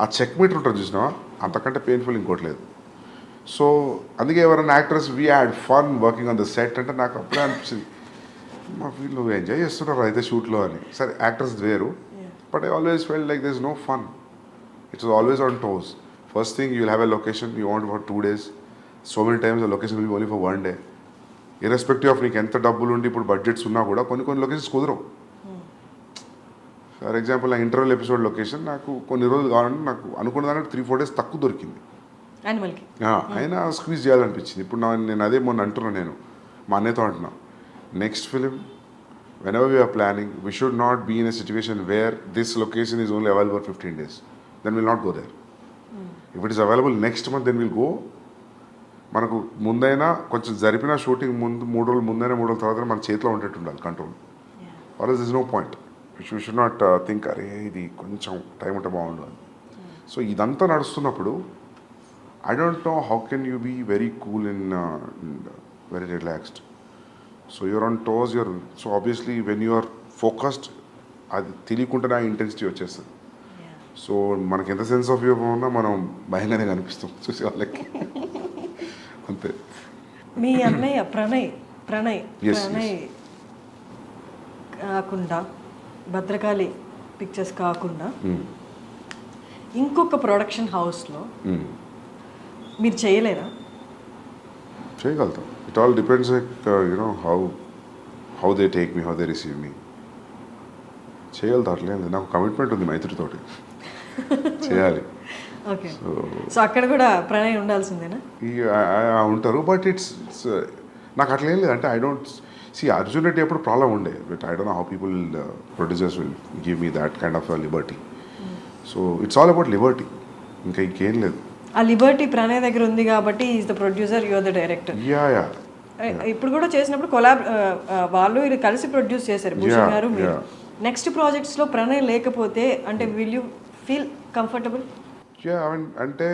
ఆ చెక్ మీటర్ ఉంటుంది చూసినా, అంతకంటే పెయిన్ఫుల్ ఇంకోటి లేదు. సో అందుకే ఎవరైనా actors we had fun working on the set అంటే నాకు అప్పుడే అనిపించింది, మా వీళ్ళు ఎంజాయ్ చేస్తున్నారు అయితే షూట్లో అని. సరే యాక్టర్స్ వేరు, but I always felt like this no fun. It's always on toes. First thing you will have a location you want for 2 days. So many times the location will be only for 1 day. Irrespective of నీకు ఎంత డబ్బులు ఉండి ఇప్పుడు budgets ఉన్నా కూడా కొన్ని locations కుదరవు. For example నా ఇంటర్వెల్ ఎపిసోడ్ లొకేషన్ నాకు కొన్ని రోజులు కావాలంటే నాకు అనుకున్న దానికి 3-4 days తక్కువ దొరికింది. అయినా స్క్వీజ్ చేయాలనిపించింది. ఇప్పుడు నేను అదే మొన్న అంటున్నాను, నేను మా అన్నయ్యతో అంటున్నా, next film whenever we are planning, we should not be in a situation where this location is only available for 15 days. Then we'll not go there. If it is available next month, then we'll go. మనకు ముందైనా కొంచెం జరిపిన shooting ముందు 3 రోజులు ముందైనా 3 రోజుల తర్వాత మన చేతిలో ఉండేట్టు ఉండాలి control. Or else is no point. You should not think అరే ఇది కొంచెం టైం ఉంటే బాగుండు అని. సో ఇదంతా నడుస్తున్నప్పుడు I don't know how can you be very cool in very relaxed. So you're on toes, so obviously when you're focused అది తెలియకుండానే ఆ ఇంటెన్సిటీ వచ్చేస్తుంది. సో మనకి ఎంత సెన్స్ ఆఫ్ హ్యూమర్ ఉన్నా మనం భయంగానే కనిపిస్తాం చూసే వాళ్ళకి. అంతే. మీ అన్నయ్య ప్రణయ్ కాకుండా భద్రకాళి పిక్చర్స్ కాకుండా ఇంకొక ప్రొడక్షన్ హౌస్లో మీరు చేయలేరా? చేయగలుగుతాం. It all depends you know how they take me, how they receive me. చేయగలుగుతా, అట్లేదు. నాకు కమిట్మెంట్ ఉంది మైత్రితోటి, చేయాలి. ఓకే. సో అక్కడ కూడా ప్రణయ్ ఉండాల్సిందేనా? ఉంటారు, బట్ ఇట్స్ నాకు అట్లా ఏం లేదు. అంటే I don't see Arjun Reddy అప్పుడు ప్రాబ్లం ఉండే, but I don't know how people producers will give me that kind of liberty. So it's all about liberty, ఇంకా ఇంకేం లేదు. ఆ లిబర్టీ ప్రణయ్ దగ్గర ఉంది కాబట్టి is the producer, you are the director. Yeah. ఇప్పుడు కూడా చేసినప్పుడు వాళ్ళు ఇది కలిసి ప్రొడ్యూస్ చేశారు, భూషణ్ గారు మీరు. నెక్స్ట్ ప్రాజెక్ట్స్లో ప్రణయ్ లేకపోతే అంటే will you feel comfortable? Yeah, అంటే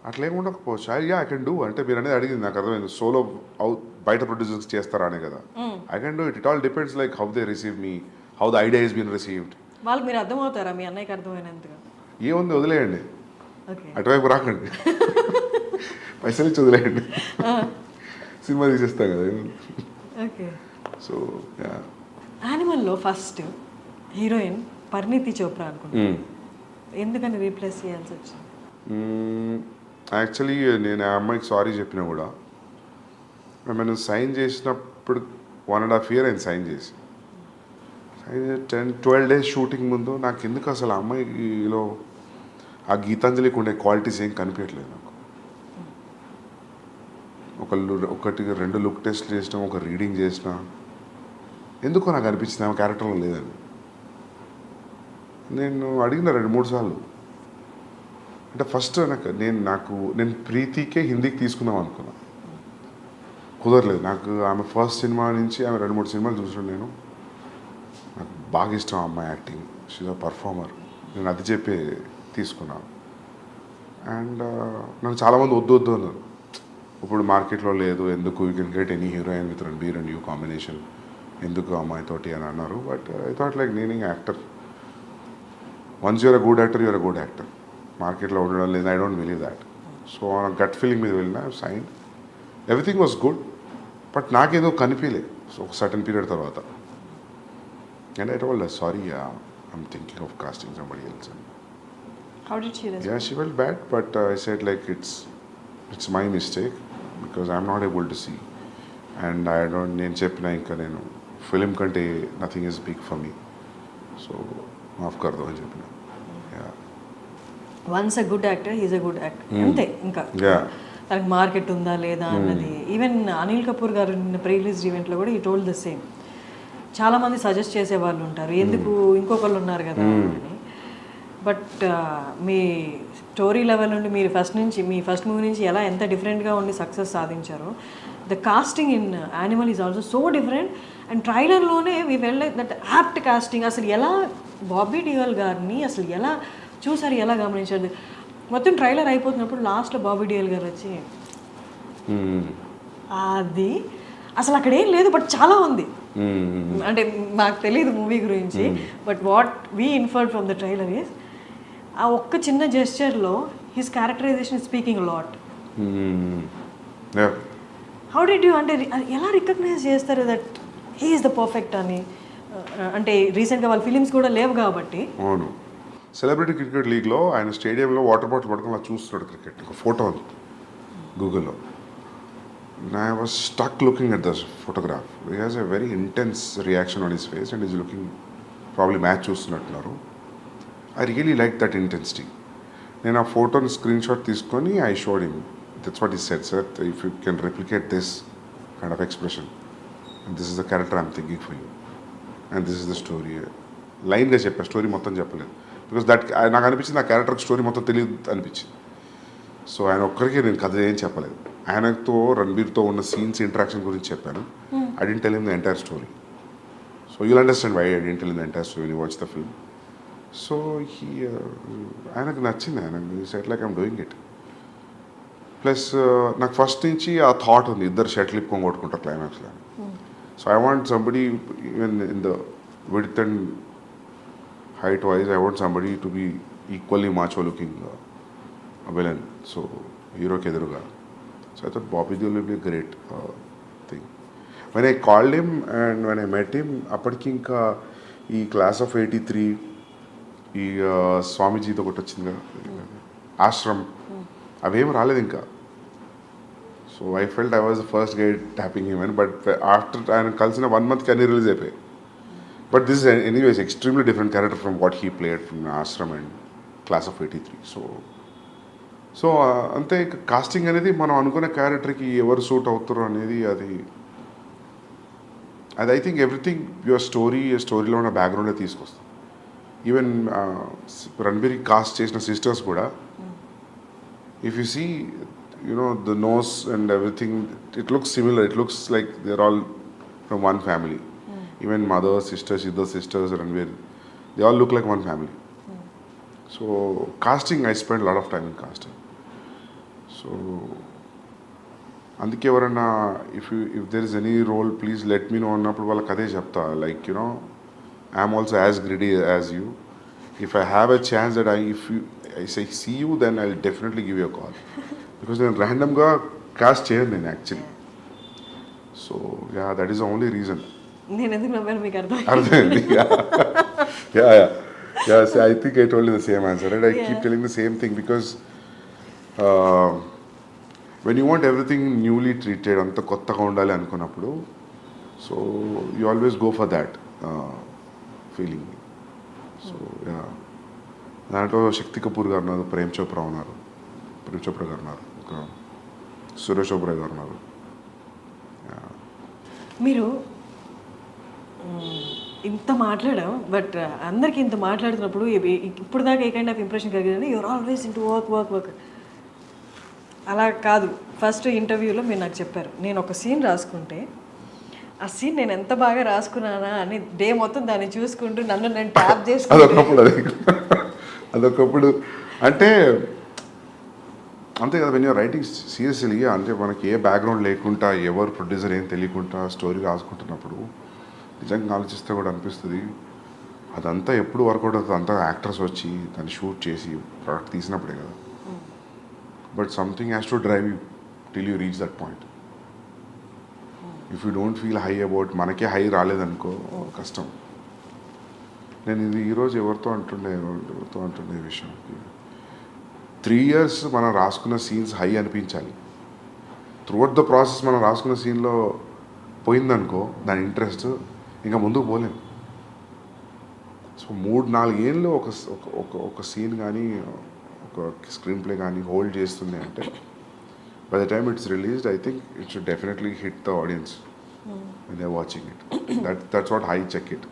అట్లేం ఉండకపోవచ్చు. I can do. అంటే మీరు అనేది అడిగింది నాకు అర్థమైంది, సోలో బయట ప్రొడ్యూసర్స్ చేస్తారా అనే కదా. I can do it. It all depends like how they receive me, how the idea is been received. వాళ్ళకి మీరు అర్థమవుతారా? మీ అన్నయ్యకి అర్థమైనంతగా ఏముంది, వదిలేయండి, అటువైపు రాకండి, పైసలు ఇచ్చి వదిలేయండి, సినిమా తీసేస్తాం కదా. ఓకే. సో యానిమల్లో ఫస్ట్ హీరోయిన్ పరిణీతి చోప్రా అనుకుంటున్నాను, ఎందుకని రీప్లేస్ చేయాల్సి వచ్చింది? యాక్చువల్లీ నేను ఆ అమ్మాయికి సారీ చెప్పినా కూడా, నేను సైన్ చేసినప్పుడు 1.5 years అయింది సైన్ చేసి. 10-12 days షూటింగ్ ముందు నాకు ఎందుకు అసలు ఆ అమ్మాయిలో ఆ గీతాంజలికి ఉండే క్వాలిటీస్ ఏం కనిపించట్లేదు నాకు. 1-2 లుక్ టెస్ట్లు చేసినా, ఒక రీడింగ్ చేసినా, ఎందుకో నాకు అనిపించింది ఆమె క్యారెక్టర్లో లేదని. నేను అడిగిన 2-3 సార్లు. అంటే ఫస్ట్ నేను ప్రీతికే హిందీకి తీసుకుందాం అనుకున్నా, కుదరలేదు. నాకు ఆమె ఫస్ట్ సినిమా నుంచి ఆమె 2-3 సినిమాలు చూసాను నేను. నాకు బాగా ఇష్టం ఆ అమ్మాయి యాక్టింగ్, షీజ్ అ పర్ఫార్మర్. నేను అది చెప్పి తీసుకున్నాను. అండ్ నన్ను చాలామంది వద్దు అన్నారు, ఇప్పుడు మార్కెట్లో లేదు, ఎందుకు, you can get any heroine with Ranbir and you combination, ఎందుకు అమ్మాయితోటి అని అన్నారు. బట్ ఐ థాట్ లైక్ నేనింగ్ actor, once you're a good actor, you're a good actor. మార్కెట్లో ఉండడం లేదు, I don't believe that. So gut feeling మీద వెళ్ళినా, sign, everything was good, but నాకేదో కనిపించలేదు. సో ఒక సర్టన్ పీరియడ్ తర్వాత, and I told her, sorry, I'm thinking of casting somebody else. How did she respond? Yeah, she felt bad, but I said like it's my mistake because I'm not able to see, and I don't. నేను చెప్పిన ఇంకా నేను film కంటే nothing is big for me, so మాఫ్ కర్దో అని చెప్పిన. Once a good actor he's a good actor, అంతే. ఇంకా తనకి మార్కెట్ ఉందా లేదా అన్నది. ఈవెన్ అనిల్ కపూర్ గారు నిన్న ప్రీ రిలీజ్ ఈవెంట్లో కూడా ఈ టోల్డ్ ద సేమ్. చాలామంది సజెస్ట్ చేసే వాళ్ళు ఉంటారు, ఎందుకు ఇంకొకళ్ళు ఉన్నారు కదా అని. బట్ మీ స్టోరీ లెవెల్ నుండి మీరు మీ ఫస్ట్ మూవీ నుంచి ఎంత డిఫరెంట్గా ఉండి సక్సెస్ సాధించారో, the casting in Animal is also so different. And ట్రైలర్లోనే we well that apt casting. అసలు ఎలా బాబీ డియోల్ గారిని అసలు ఎలా చూసారు, ఎలా గమనించారు? మొత్తం ట్రైలర్ అయిపోతున్నప్పుడు లాస్ట్లో బాబీ డియోల్ గారు వచ్చి అది అసలు అక్కడ ఏం లేదు బట్ చాలా ఉంది. అంటే మాకు తెలియదు మూవీ గురించి, but what we inferred from the trailer is ఆ ఒక్క చిన్న జెస్చర్లో his characterization speaking lot. How did you, అంటే ఎలా రికగ్నైజ్ చేస్తారు that he is the perfect అని? అంటే రీసెంట్గా వాళ్ళ ఫిలిమ్స్ కూడా లేవు కాబట్టి. అవును, సెలబ్రిటీ క్రికెట్ లీగ్లో ఆయన స్టేడియంలో వాటర్ బాటిల్ పట్టుకుని అలా చూస్తున్నాడు క్రికెట్. ఒక ఫోటో ఉంది గూగుల్లో. I was stuck looking at this photograph. He has a very intense reaction on his face and he's looking probably match చూస్తున్నట్టున్నారు. I really liked that intensity. నేను ఆ ఫోటోని స్క్రీన్ షాట్ తీసుకొని I showed him. That's what he said, sir. If you can replicate this kind of expression, and this is the character I'm thinking for you, and this is the story. లైన్గా చెప్పా, story మొత్తం చెప్పలేదు. Because that నాకు అనిపించింది ఆ క్యారెక్టర్కి story మొత్తం తెలియదు అనిపించింది. సో ఆయన ఒక్కరికి నేను కథ ఏం చెప్పలేదు. ఆయనతో రణబీర్తో ఉన్న సీన్స్ ఇంటరాక్షన్ గురించి చెప్పాను. I didn't tell him the entire story. So you'll understand why I didn't tell him the entire story watch the film. So ఆయనకు నచ్చింది. ఆయనకు set like I'm doing it. Plus నాకు ఫస్ట్ నుంచి ఆ thought ఉంది, ఇద్దరు షటిల్ ఇప్పుకొని కొట్టుకుంటారు క్లైమాక్స్లో. So I want somebody even in the width and height wise, I want somebody to be equally macho looking villain. So hero ke eduruga. So I thought Bobby Deol will be a great thing. When I called him and when I met him, appadiki inka ee class of 83 ee Swamiji to okati ochindga ashram avem raledu inka. So I felt I was the first guy tapping him in, but after I kalsina 1 month ki release ayipayi. But this is anyways extremely different character from what he played from Ashram and Class of 83. So అంతే casting అనేది మనం అనుకున్న క్యారెక్టర్కి ఎవరు suit అవుతారో అనేది అది I think everything your స్టోరీలో ఉన్న బ్యాక్గ్రౌండే తీసుకొస్తాం. ఈవెన్ రణబీర్కి కాస్ట్ చేసిన సిస్టర్స్ కూడా if you see the nose and everything it looks similar. It looks like they are all from one family. Even mother, sisters, other sisters, Ranveer, they all look like one family. So casting, I spent a lot of time in casting. So అందుకే ఎవరన్నా if there is any role, please let me know అన్నప్పుడు వాళ్ళకి అదే చెప్తా. Like I am also as greedy as you. If I have a chance that if I say see you, then I'll definitely give you a call. Because నేను randomగా cast చేయను నేను actually. So yeah, that is the only reason. నేను ఎందుకు నవ్వాను మీకు అర్థమైంది. I think I told you the same answer, right? I keep telling the same thing because when you want everything newly treated, anta kottaga undali anukunnappudu, so you always go for that feeling. So yeah, దాంట్లో శక్తి కపూర్ గారు ఉన్నారు, ప్రేమ్ చోప్రా గారు ఉన్నారు, సురేష్ ఓబ్రాయ్ గారు ఉన్నారు. మీరు ఇంత మాట్లాడాం, బట్ అందరికీ ఇంత మాట్లాడుతున్నప్పుడు ఇప్పుడు దాకా ఏ కైండ్ ఆఫ్ ఇంప్రెషన్ కలిగిందంటే you're always into work. అలా కాదు. ఫస్ట్ ఇంటర్వ్యూలో మీరు నాకు చెప్పారు, నేను ఒక సీన్ రాసుకుంటే ఆ సీన్ నేను ఎంత బాగా రాసుకున్నానా అని డే మొత్తం దాన్ని చూసుకుంటూ నన్ను నేను ట్యాప్ చేసుకుంటూ అదొకప్పుడు అంటే అంతే కదా. వెన్ యూఆర్ రైటింగ్ సీరియస్లీ, అంటే మనకి ఏ బ్యాక్గ్రౌండ్ లేకుండా ఎవరు ప్రొడ్యూసర్ ఏం తెలియకుండా స్టోరీ రాసుకుంటున్నప్పుడు నిజంగా ఆలోచిస్తే కూడా అనిపిస్తుంది అదంతా ఎప్పుడు వర్కౌట్ అవుతుంది. అంతా యాక్టర్స్ వచ్చి దాన్ని షూట్ చేసి ప్రోడక్ట్ తీసినప్పుడే కదా. But something has to drive you till you reach that point. If you don't feel high about, మనకే హై రాలేదనుకో కష్టం. నేను ఇది ఈరోజు ఎవరితో అంటుండే విషయం, 3 years మనం రాసుకున్న సీన్స్ హై అనిపించాలి. త్రూఅవుట్ ద ప్రాసెస్ మనం రాసుకున్న సీన్లో పోయిందనుకో దాని ఇంట్రెస్ట్, ఇంకా ముందుకు పోలేము. సో 3-4 ఏళ్ళు ఒక సీన్ కానీ ఒక స్క్రీన్ ప్లే కానీ హోల్డ్ చేస్తుంది అంటే by the time it's released, I think it should definitely hit the audience when they watching it. That's what I check it.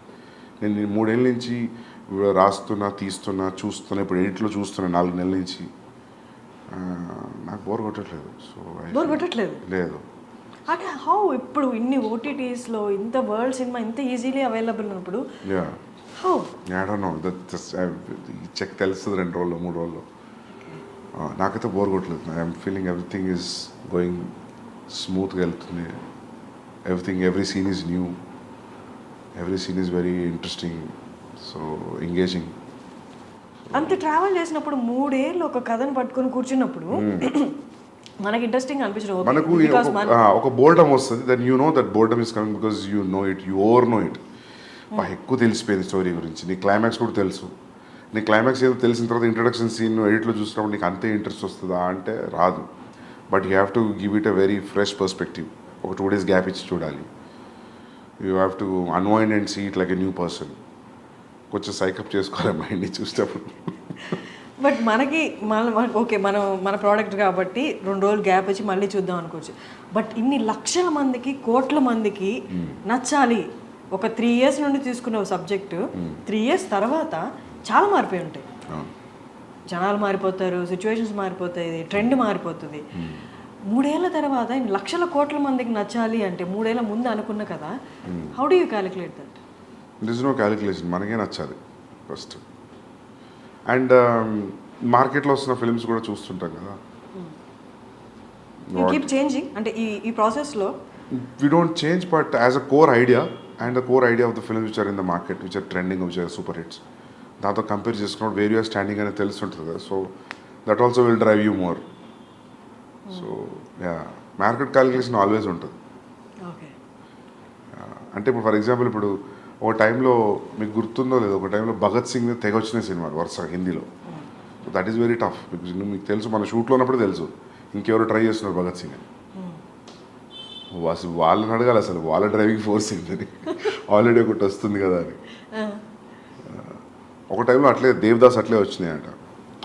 నేను 3 ఏళ్ళ నుంచి రాస్తున్నా, తీస్తున్నా, చూస్తున్నా, ఇప్పుడు ఎడిట్లో చూస్తున్నా 4 నెలల నుంచి. నాకు బోర్ కొట్టట్లేదు. సో బోర్ కొట్టట్లేదు లేదు. అంటే హౌ ఇప్పుడు ఇన్ని ఓటీటీస్లో ఇంత వరల్డ్ సినిమా ఇంత ఈజీలీ అవైలబుల్ ఉన్నప్పుడు హౌ? I don't no. ఈ చెక్ తెలుస్తుంది 2 రోజులు 3 రోజుల్లో. నాకైతే బోర్ కొట్టలేదు. I'm feeling everything is going స్మూత్గా వెళ్తుంది. every scene is new, every scene is very interesting, so engaging. అంత ట్రావెల్ చేసినప్పుడు 3 ఏళ్ళు ఒక కథను పట్టుకొని కూర్చున్నప్పుడు మనకి ఇంట్రెస్టింగ్ అనిపించడం మనకు ఒక బోర్డమ్ వస్తుంది, then you know that boredom is coming because you know it, you over know it. ఎక్కువ తెలిసిపోయింది స్టోరీ గురించి, నీ క్లైమాక్స్ కూడా తెలుసు. నీ క్లైమాక్స్ ఏదో తెలిసిన తర్వాత ఇంట్రడక్షన్ సీన్ ఎడిట్లో చూసినప్పుడు నీకు అంతే ఇంట్రెస్ట్ వస్తుందా అంటే రాదు. But you have to give it a very fresh perspective. ఒక 2 days గ్యాప్ ఇచ్చి చూడాలి. You have to unwind and see it like a new person. కొంచెం సైకప్ చేసుకోవాలి మైండ్ని చూసేటప్పుడు. బట్ మనకి ఓకే మన ప్రోడక్ట్ కాబట్టి 2 రోజులు గ్యాప్ ఇచ్చి మళ్ళీ చూద్దాం అనుకోవచ్చు. బట్ ఇన్ని లక్షల మందికి, కోట్ల మందికి నచ్చాలి. ఒక 3 years నుండి తీసుకున్న సబ్జెక్టు 3 years తర్వాత చాలా మారిపోయి ఉంటాయి. జనాలు మారిపోతారు, సిచ్యువేషన్స్ మారిపోతాయి, ట్రెండ్ మారిపోతుంది. 3 ఏళ్ల తర్వాత లక్షల కోట్ల మందికి నచ్చాలి అంటే 3 ఏళ్ల ముందు అనుకున్న కదా, how do you calculate that? This is no calculation, మనకే నచ్చాలి ఫస్ట్. అండ్ మార్కెట్లో వస్తున్న ఫిల్మ్స్ కూడా చూస్తుంటాం కదా, యూ కీప్ చేంజింగ్. అంటే ఈ ప్రాసెస్లో we don't change, but as a core idea and the core idea of the films which are in the market, which are trending, which are super hits, దాంతో compare చేసుకున్నప్పుడు where you're standing అనేది తెలుస్తుంటుంది కదా. So that also will drive you more. So yeah, market calculation always ఉంటుంది. Okay. అంటే ఇప్పుడు for example ఇప్పుడు ఒక టైంలో మీకు గుర్తుందో లేదో, ఒక టైంలో భగత్ సింగ్ తెగ వచ్చిన సినిమాలు వరుస హిందీలో. So that is very tough because మీకు తెలుసు, మన షూట్లో ఉన్నప్పుడు తెలుసు ఇంకెవరు ట్రై చేస్తున్నారు భగత్ సింగ్ అని. అసలు వాళ్ళని అడగాలి అసలు వాళ్ళ డ్రైవింగ్ ఫోర్స్ ఏంటని, ఆల్రెడీ ఒకటి వస్తుంది కదా అని. ఒక టైంలో అట్లే దేవదాస్ అట్లే వచ్చినాయంట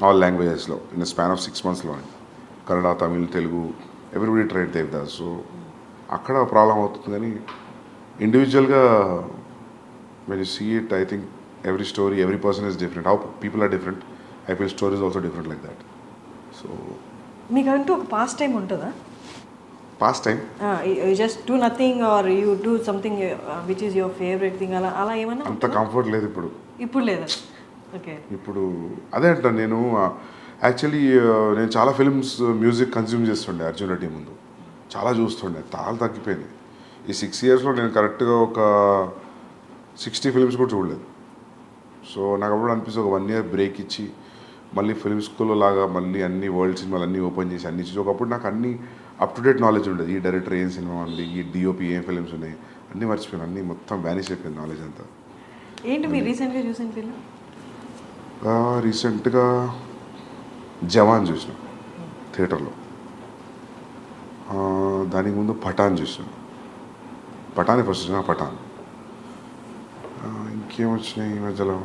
ఆల్ లాంగ్వేజెస్లో ఇన్ స్పాన్ ఆఫ్ 6 monthsలో. Kannada, Tamil, Telugu everybody tried Devdas. So అక్కడ ప్రాబ్లం అవుతుంది. కానీ ఇండివిజువల్గా when you see it, I think every story, every person is different. How people are different, I feel story is also different like that. So మీకంటూ ఒక pastime ఉంటుందా? Pastime you just do nothing or you do something which is your favourite thing, అలా ఏమన్నా అంత comfort లేదు ఇప్పుడు. ఇప్పుడు లేదా? ఓకే. ఇప్పుడు అదే అంటాను నేను. యాక్చువల్లీ నేను చాలా ఫిల్మ్స్ మ్యూజిక్ కన్జ్యూమ్ చేస్తుండే అర్జున్ రెడ్డి ముందు, చాలా చూస్తుండే. చాలా తగ్గిపోయింది ఈ 6 yearsలో. నేను కరెక్ట్గా ఒక 60 films కూడా చూడలేదు. సో నాకు అప్పుడు అనిపిస్తుంది ఒక 1 year బ్రేక్ ఇచ్చి మళ్ళీ ఫిల్మ్ స్కూల్లో లాగా మళ్ళీ అన్ని వరల్డ్ సినిమాలు అన్నీ ఓపెన్ చేసి అన్ని చూసి, ఒకప్పుడు నాకు అన్ని అప్ టు డేట్ నాలెడ్జ్ ఉండేది. ఈ డైరెక్టర్ ఏం సినిమా ఉంది, ఈ డిఓపి ఏం ఫిల్మ్స్ ఉన్నాయి, అన్నీ మర్చిపోయాను. అన్నీ మొత్తం వ్యానిష్ అయిపోయింది నాలెడ్జ్ అంతా. ఏంటి మీరు రీసెంట్గా చూసిన ఫిల్మ్? రీసెంట్గా జవాన్ చూసిన థియేటర్లో. దానికి ముందు పఠాన్ చూసిన. పఠాన్ ఫస్ట్ చూసిన, పఠాన్. ఇంకేమొచ్చినాయి ఈ మధ్యలో?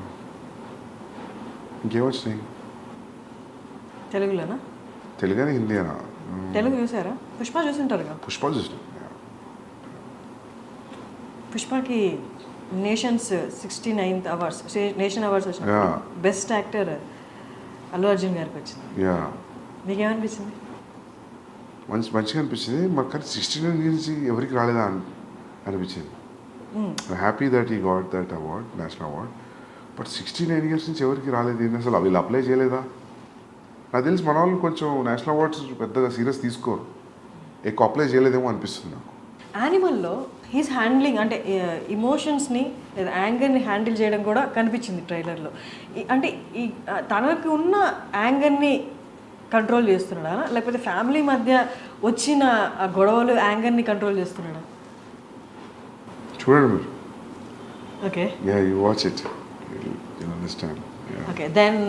ఇంకేమొచ్చినాయి తెలుగులోనా? తెలుగునా హిందీనా? తెలుగు చూసారా? పుష్ప చూసింటారు కదా? పుష్ప చూసిన. పుష్పకి nations 69th awards, nation awards వచ్చిన బెస్ట్ యాక్టర్ అల్లు అర్జున్ గారికి వచ్చింది. యా, మీకేమనిపించింది? మంచిగా అనిపించింది మాకు. కానీ 69 నుంచి ఎవరికి రాలేదా అనిపించింది. Happy that he got that award, national award. But 69 years నుంచి ఎవరికి రాలేదు ఏంటి అసలు? వీళ్ళు అప్లై చేయలేదా? నాకు తెలిసి మన వాళ్ళు కొంచెం నేషనల్ అవార్డ్స్ పెద్దగా సీరియస్ తీసుకోరు, ఎక్కువ అప్లై చేయలేదేమో అనిపిస్తుంది నాకు. యానిమల్లో హీస్ హ్యాండ్లింగ్ అంటే ఇమోషన్స్ని లేదా యాంగర్ని హ్యాండిల్ చేయడం కూడా కనిపించింది ట్రైలర్లో. అంటే ఈ తనకు ఉన్న యాంగర్ని కంట్రోల్ చేస్తున్నాడా, లేకపోతే ఫ్యామిలీ మధ్య వచ్చిన గొడవలు యాంగర్ని కంట్రోల్ చేస్తున్నాడా? చూడండి మీరు. Okay. Yeah, you watch it, you understand. Okay, then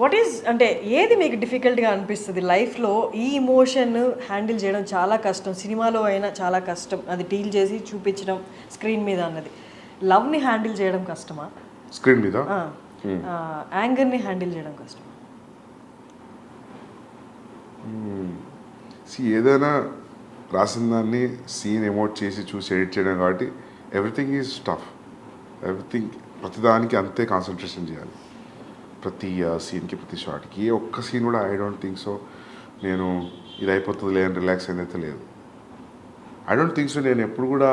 what is అంటే ఏది మీకు డిఫికల్ట్గా అనిపిస్తుంది లైఫ్లో? ఈ ఇమోషన్ హ్యాండిల్ చేయడం చాలా కష్టం, సినిమాలో అయినా చాలా కష్టం, అది డీల్ చేసి చూపించడం స్క్రీన్ మీద అన్నది. లవ్ని హ్యాండిల్ చేయడం కష్టమా స్క్రీన్ మీద? యాంగర్ని హ్యాండిల్ చేయడం కష్టమా? ఏదైనా రాసిన దాన్ని సీన్ ఎమోట్ చేసి చూసి ఎడిట్ చేయడం కాబట్టి ఎవ్రీథింగ్ ఈజ్ టఫ్. ఎవ్రీథింగ్ ప్రతిదానికి అంతే కాన్సన్ట్రేషన్ చేయాలి, ప్రతి సీన్కి, ప్రతి షాట్కి. ఏ ఒక్క సీన్ కూడా ఐ డోంట్ థింక్ సో నేను ఇది అయిపోతుంది లేదని రిలాక్స్ అయితే లేదు. I don't think so. నేను ఎప్పుడు కూడా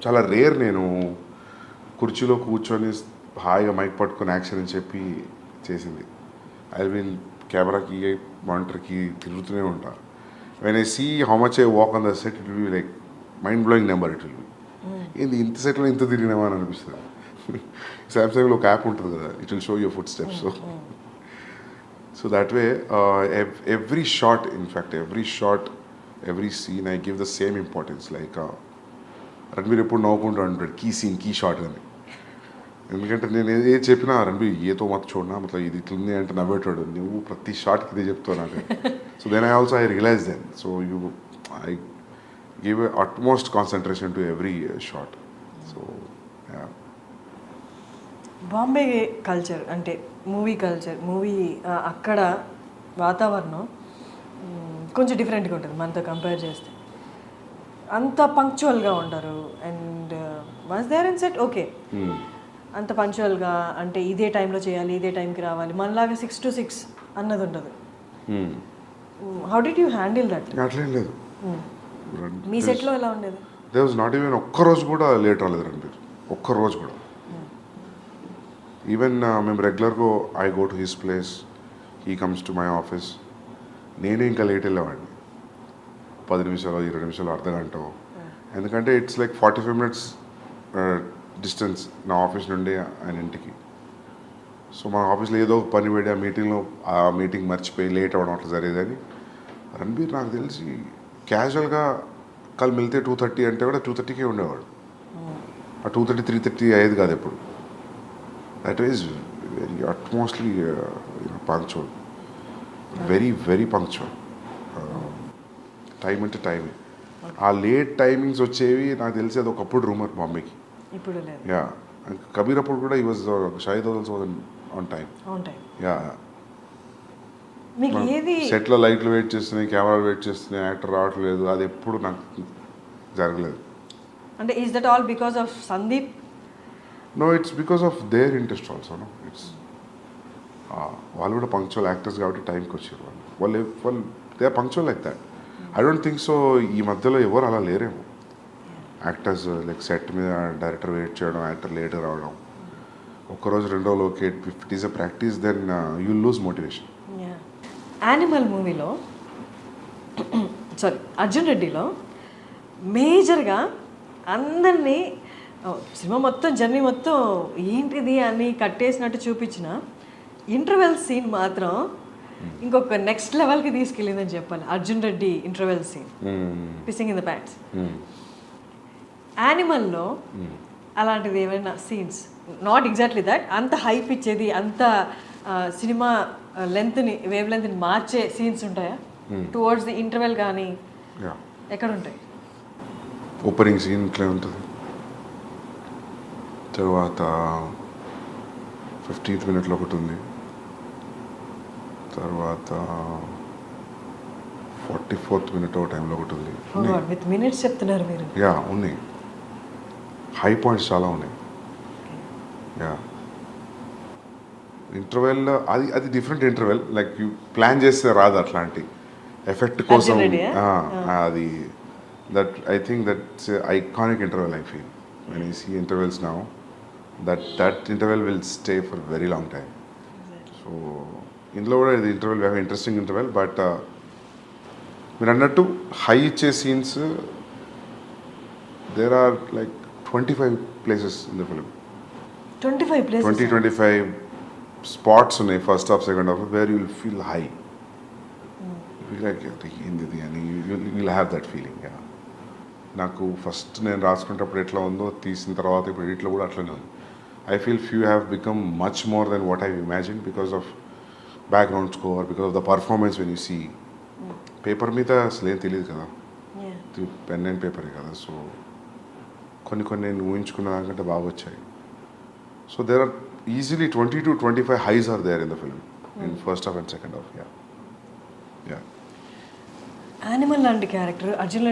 చాలా రేర్ నేను కుర్చీలో కూర్చొని హాయిగా మైక్ పట్టుకొని యాక్షన్ అని చెప్పి చేసింది. ఐ విల్ కెమెరాకి మానిటర్కి తిరుగుతూనే ఉంటా. When I see how much I walk on the set, it will be like mind blowing number it will be. ఏంది ఇంత సెట్లో ఇంత తిరిగినామా అని అనిపిస్తుంది. సామ్సంగ్లో ఒక యాప్ ఉంటుంది కదా, it will show your footsteps. So that way every shot, in fact every shot, every scene I give the same importance. Like Ranbir ఎప్పుడు నవ్వుకుంటూ అంటాడు కీ సీన్ కీ షాట్ అని. ఎందుకంటే నేను ఏది చెప్పినా రణబీర్ ఏతో మత చూడనా మతలబ్ ఇది ఇట్లుంది అంటే నవ్వేటాడు, నువ్వు ప్రతి షాట్కి ఇదే చెప్తావు నాకు. So then I realise then. So I give utmost concentration to every shot. So Bombay culture అంటే మూవీ కల్చర్, మూవీ అక్కడ వాతావరణం కొంచెం డిఫరెంట్గా ఉంటుంది మనతో కంపేర్ చేస్తే. అంత పంక్చువల్గా ఉంటారు. And once they're in set okay, అంత పంక్చువల్గా అంటే ఇదే టైంలో చేయాలి, ఇదే టైంకి రావాలి, మనలాగా 6 to 6 అన్నది ఉండదు. How did you handle that? అట్లేం లేదు. మీ సెట్లో ఎలా ఉండేది? దే వాజ్ నాట్ ఈవెన్ ఒక్కరోజు కూడా లేట్ రాలేదు రణబీర్, ఒక్కరోజు కూడా. ఈవెన్ మేము రెగ్యులర్గా I go to his place, he comes to my office. నేనే ఇంకా లేట్ వెళ్ళేవాడిని, 10 నిమిషాలు 20 నిమిషాలు అర్ధగంట. ఎందుకంటే ఇట్స్ లైక్ 45 minutes డిస్టెన్స్ నా ఆఫీస్ నుండి ఆయన ఇంటికి. సో మా ఆఫీస్లో ఏదో పని పెట్టి ఆ మీటింగ్ మర్చిపోయి లేట్ అవ్వడం అట్లా జరిగేదని. రణబీర్ నాకు తెలిసి క్యాజువల్గా కల్ మిలితే 2:30 అంటే కూడా 2:30కే ఉండేవాడు. ఆ 2:30 3:30 అయ్యేది కాదు ఎప్పుడు. That is very utmostly punctual, very very punctual. Time అంటే టైమే. ఆ లేట్ టైమింగ్స్ వచ్చేవి నాకు తెలిసి అది ఒకప్పుడు రూమర్ బాంబేకి. ఇప్పుడు లేదు. యా, కబీర్ అప్పుడు కూడా ఈ was Shahid also on time. Yeah, మీకు ఏది సెట్లో లైట్లు వెయిట్ చేస్తున్నాయి, కెమెరాలు వెయిట్ చేస్తున్నాయి, యాక్టర్ రావట్లేదు, అది ఎప్పుడు నాకు జరగలేదు. అంటే is that all because of Sandeep? No, it's because of their interest also. No, it's వాళ్ళు కూడా పంక్చువల్ యాక్టర్స్ కాబట్టి టైంకి వచ్చారు. వాళ్ళు they are punctual like that. I don't think so ఈ మధ్యలో ఎవరు అలా లేరేమో. యాక్టర్స్ లైక్ సెట్ మీద డైరెక్టర్ వెయిట్ చేయడం, యాక్టర్ లేట్ రావడం, ఒక్కరోజు 2 రోజులు okay, if it is a practice then you lose motivation. Animal మూవీలో అర్జున్ రెడ్డిలో మేజర్గా అందరినీ సినిమా మొత్తం జర్నీ మొత్తం ఏంటిది అని కట్టేసినట్టు చూపించిన ఇంటర్వెల్ సీన్ మాత్రం ఇంకొక నెక్స్ట్ లెవెల్కి తీసుకెళ్ళిందని చెప్పాలి. Arjun Reddy interval scene, pissing in the pants. యానిమల్లో అలాంటిది ఏమైనా సీన్స్, నాట్ ఎగ్జాక్ట్లీ దట్, అంత హైప్ ఇచ్చేది, అంత సినిమా వేవ్ లెంత్ని మార్చే సీన్స్ ఉంటాయా టువర్డ్స్ ది ఇంటర్వెల్? కానీ ఎక్కడ ఉంటాయి? ఓపెనింగ్ సీన్ ఇట్లా ఉంటుంది, తర్వాత 15th minute ఒకటి ఉంది, తర్వాత 44th minute టైంలో ఒకటి ఉంది. విత్ మినిట్స్ చెప్తున్నారు మీరు. యా, ఉన్నాయి. హై పాయింట్స్ చాలా ఉన్నాయి. యా, ఇంటర్వెల్ అది different interval. Like you plan చేస్తే రాదు అట్లాంటి ఎఫెక్ట్ కోసం. అది that I think that's iconic interval. I feel when I see intervals now that interval will stay for very long time. So ఇందులో కూడా ఇది interval very interesting interval. But మీరు అన్నట్టు హై ఇచ్చే scenes there are like 25 places in the film. 25 places? 25 spots ఉన్నాయి first half second half where you will feel high. Like ఏంది అని you will have that feeling. నాకు first నేను రాసుకునేటప్పుడు ఎట్లా ఉందో తీసిన తర్వాత ఇప్పుడు ఎడిట్లో కూడా అట్లనే ఉంది. I feel few have become much more than what I imagine because of background score, because of the performance. When you see paper మీద అసలు ఏం తెలియదు కదా, పెన్ అండ్ పేపరే కదా. సో కొన్ని నేను ఊహించుకున్న దానికంటే బాగా వచ్చాయి. So there are easily 20 to 25 highs are there in the film in first half and second half. Yeah, Animal లాంటి క్యారెక్టర్, అర్జున్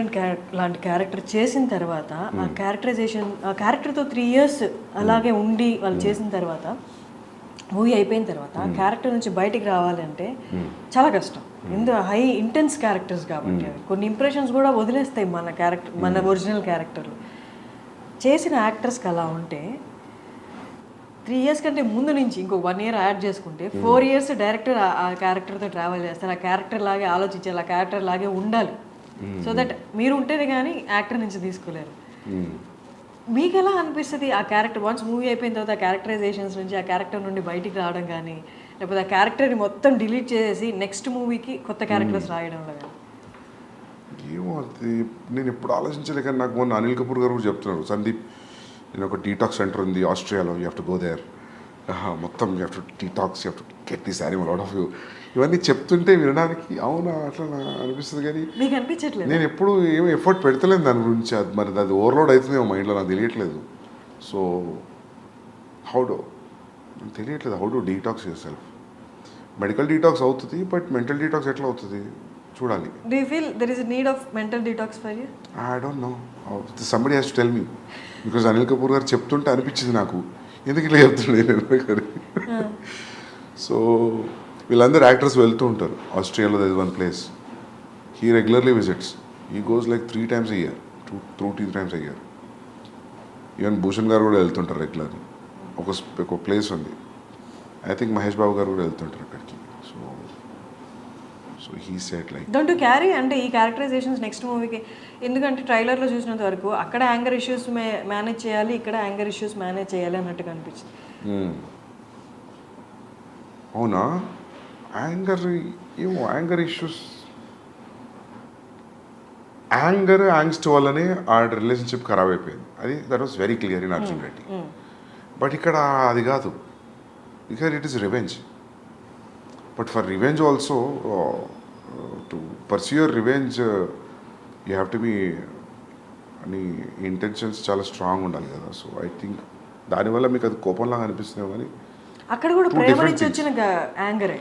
లాంటి క్యారెక్టర్ చేసిన తర్వాత ఆ క్యారెక్టరైజేషన్, ఆ క్యారెక్టర్తో 3 years అలాగే ఉండి వాళ్ళు చేసిన తర్వాత మూవీ అయిపోయిన తర్వాత ఆ క్యారెక్టర్ నుంచి బయటికి రావాలంటే చాలా కష్టం. ఎందుకు హై ఇంటెన్స్ క్యారెక్టర్స్ కాబట్టి అవి కొన్ని ఇంప్రెషన్స్ కూడా వదిలేస్తాయి మన క్యారెక్టర్, మన ఒరిజినల్ క్యారెక్టర్లు. చేసిన యాక్టర్స్కి అలా ఉంటే 3 years కంటే ముందు నుంచి ఇంకో 1 year యాడ్ చేసుకుంటే 4 years డైరెక్టర్ ఆ క్యారెక్టర్తో ట్రావెల్ చేస్తారు. ఆ క్యారెక్టర్ లాగే ఆలోచించాలి, ఆ క్యారెక్టర్ లాగే ఉండాలి. సో దట్ మీరు ఉంటేనే కానీ యాక్టర్ నుంచి తీసుకోలేరు. మీకు ఎలా అనిపిస్తుంది ఆ క్యారెక్టర్ వన్స్ మూవీ అయిపోయిన తర్వాత ఆ క్యారెక్టరైజేషన్స్ నుంచి ఆ క్యారెక్టర్ నుండి బయటికి రావడం కానీ, లేకపోతే ఆ క్యారెక్టర్ని మొత్తం డిలీట్ చేసి నెక్స్ట్ మూవీకి కొత్త క్యారెక్టర్స్ రాయడంలో కానీ? ఏమో అది నేను ఎప్పుడు ఆలోచించలే, కానీ నాకు మొన్న అనిల్ కపూర్ గారు కూడా చెప్తున్నారు, సందీప్ నేను ఒక డీటాక్స్ సెంటర్ ఉంది ఆస్ట్రేలియాలో, you have to go there, మొత్తం you have to detox, you have to get this animal out of you. ఇవన్నీ చెప్తుంటే వినడానికి అవునా అట్లా అనిపిస్తుంది, కానీ మీకు అనిపించట్లేదు? నేను ఎప్పుడు ఏమి ఎఫర్ట్ పెడతలేను దాని గురించి. అది మరి అది ఓవర్లోడ్ అవుతుందేమో మైండ్లో, నాకు తెలియట్లేదు. సో హౌ డు నాకు తెలియట్లేదు, how do detox your self. Medical detox అవుతుంది, బట్ మెంటల్ డీటాక్స్ ఎట్లా అవుతుంది చూడాలి. Do you feel there is a need of mental detox for you? I don't know. Somebody has to tell me. Because Anil Kapoor గారు చెప్తుంటే అనిపించింది నాకు, ఎందుకు ఇట్లా చెప్తుండే నేను. సో వీళ్ళందరూ యాక్టర్స్ వెళ్తూ ఉంటారు ఆస్ట్రేలియాలో. There is one place he regularly visits. He goes like 3 times a year, 2-3 times a year. Even Bhushan గారు కూడా వెళ్తుంటారు రెగ్యులర్లీ. ఒక ప్లేస్ ఉంది, ఐ థింక్ మహేష్ బాబు గారు కూడా వెళ్తుంటారు అక్కడికి. So he said like don't you carry అంటే ఈ క్యారెక్టరైజేషన్స్ నెక్స్ట్ మూవీకి, ఎందుకంటే ట్రైలర్లో చూసినంత వరకు అక్కడ యాంగర్ ఇష్యూస్ మేనేజ్ చేయాలి, ఇక్కడ యాంగర్ ఇష్యూస్ మేనేజ్ చేయాలి అన్నట్టుగా అనిపించింది. అవునా? ఏమో యాంగర్ ఇష్యూస్, యాంగ్స్ట్ వల్లనే ఆ రిలేషన్షిప్ ఖరాబ్ అయిపోయింది. అది that was very clear in Arjun Reddy. But ఇక్కడ అది కాదు, ఇక్కడ it is revenge. But for revenge also, to pursue your revenge you have to be, అని ఇంటెన్షన్స్ చాలా స్ట్రాంగ్ ఉండాలి కదా. సో ఐ థింక్ దానివల్ల మీకు అది కోపంలాగా అనిపిస్తుందేమో. కానీ అక్కడ కూడా ప్రేమ నుంచి వచ్చిన యాంగరే,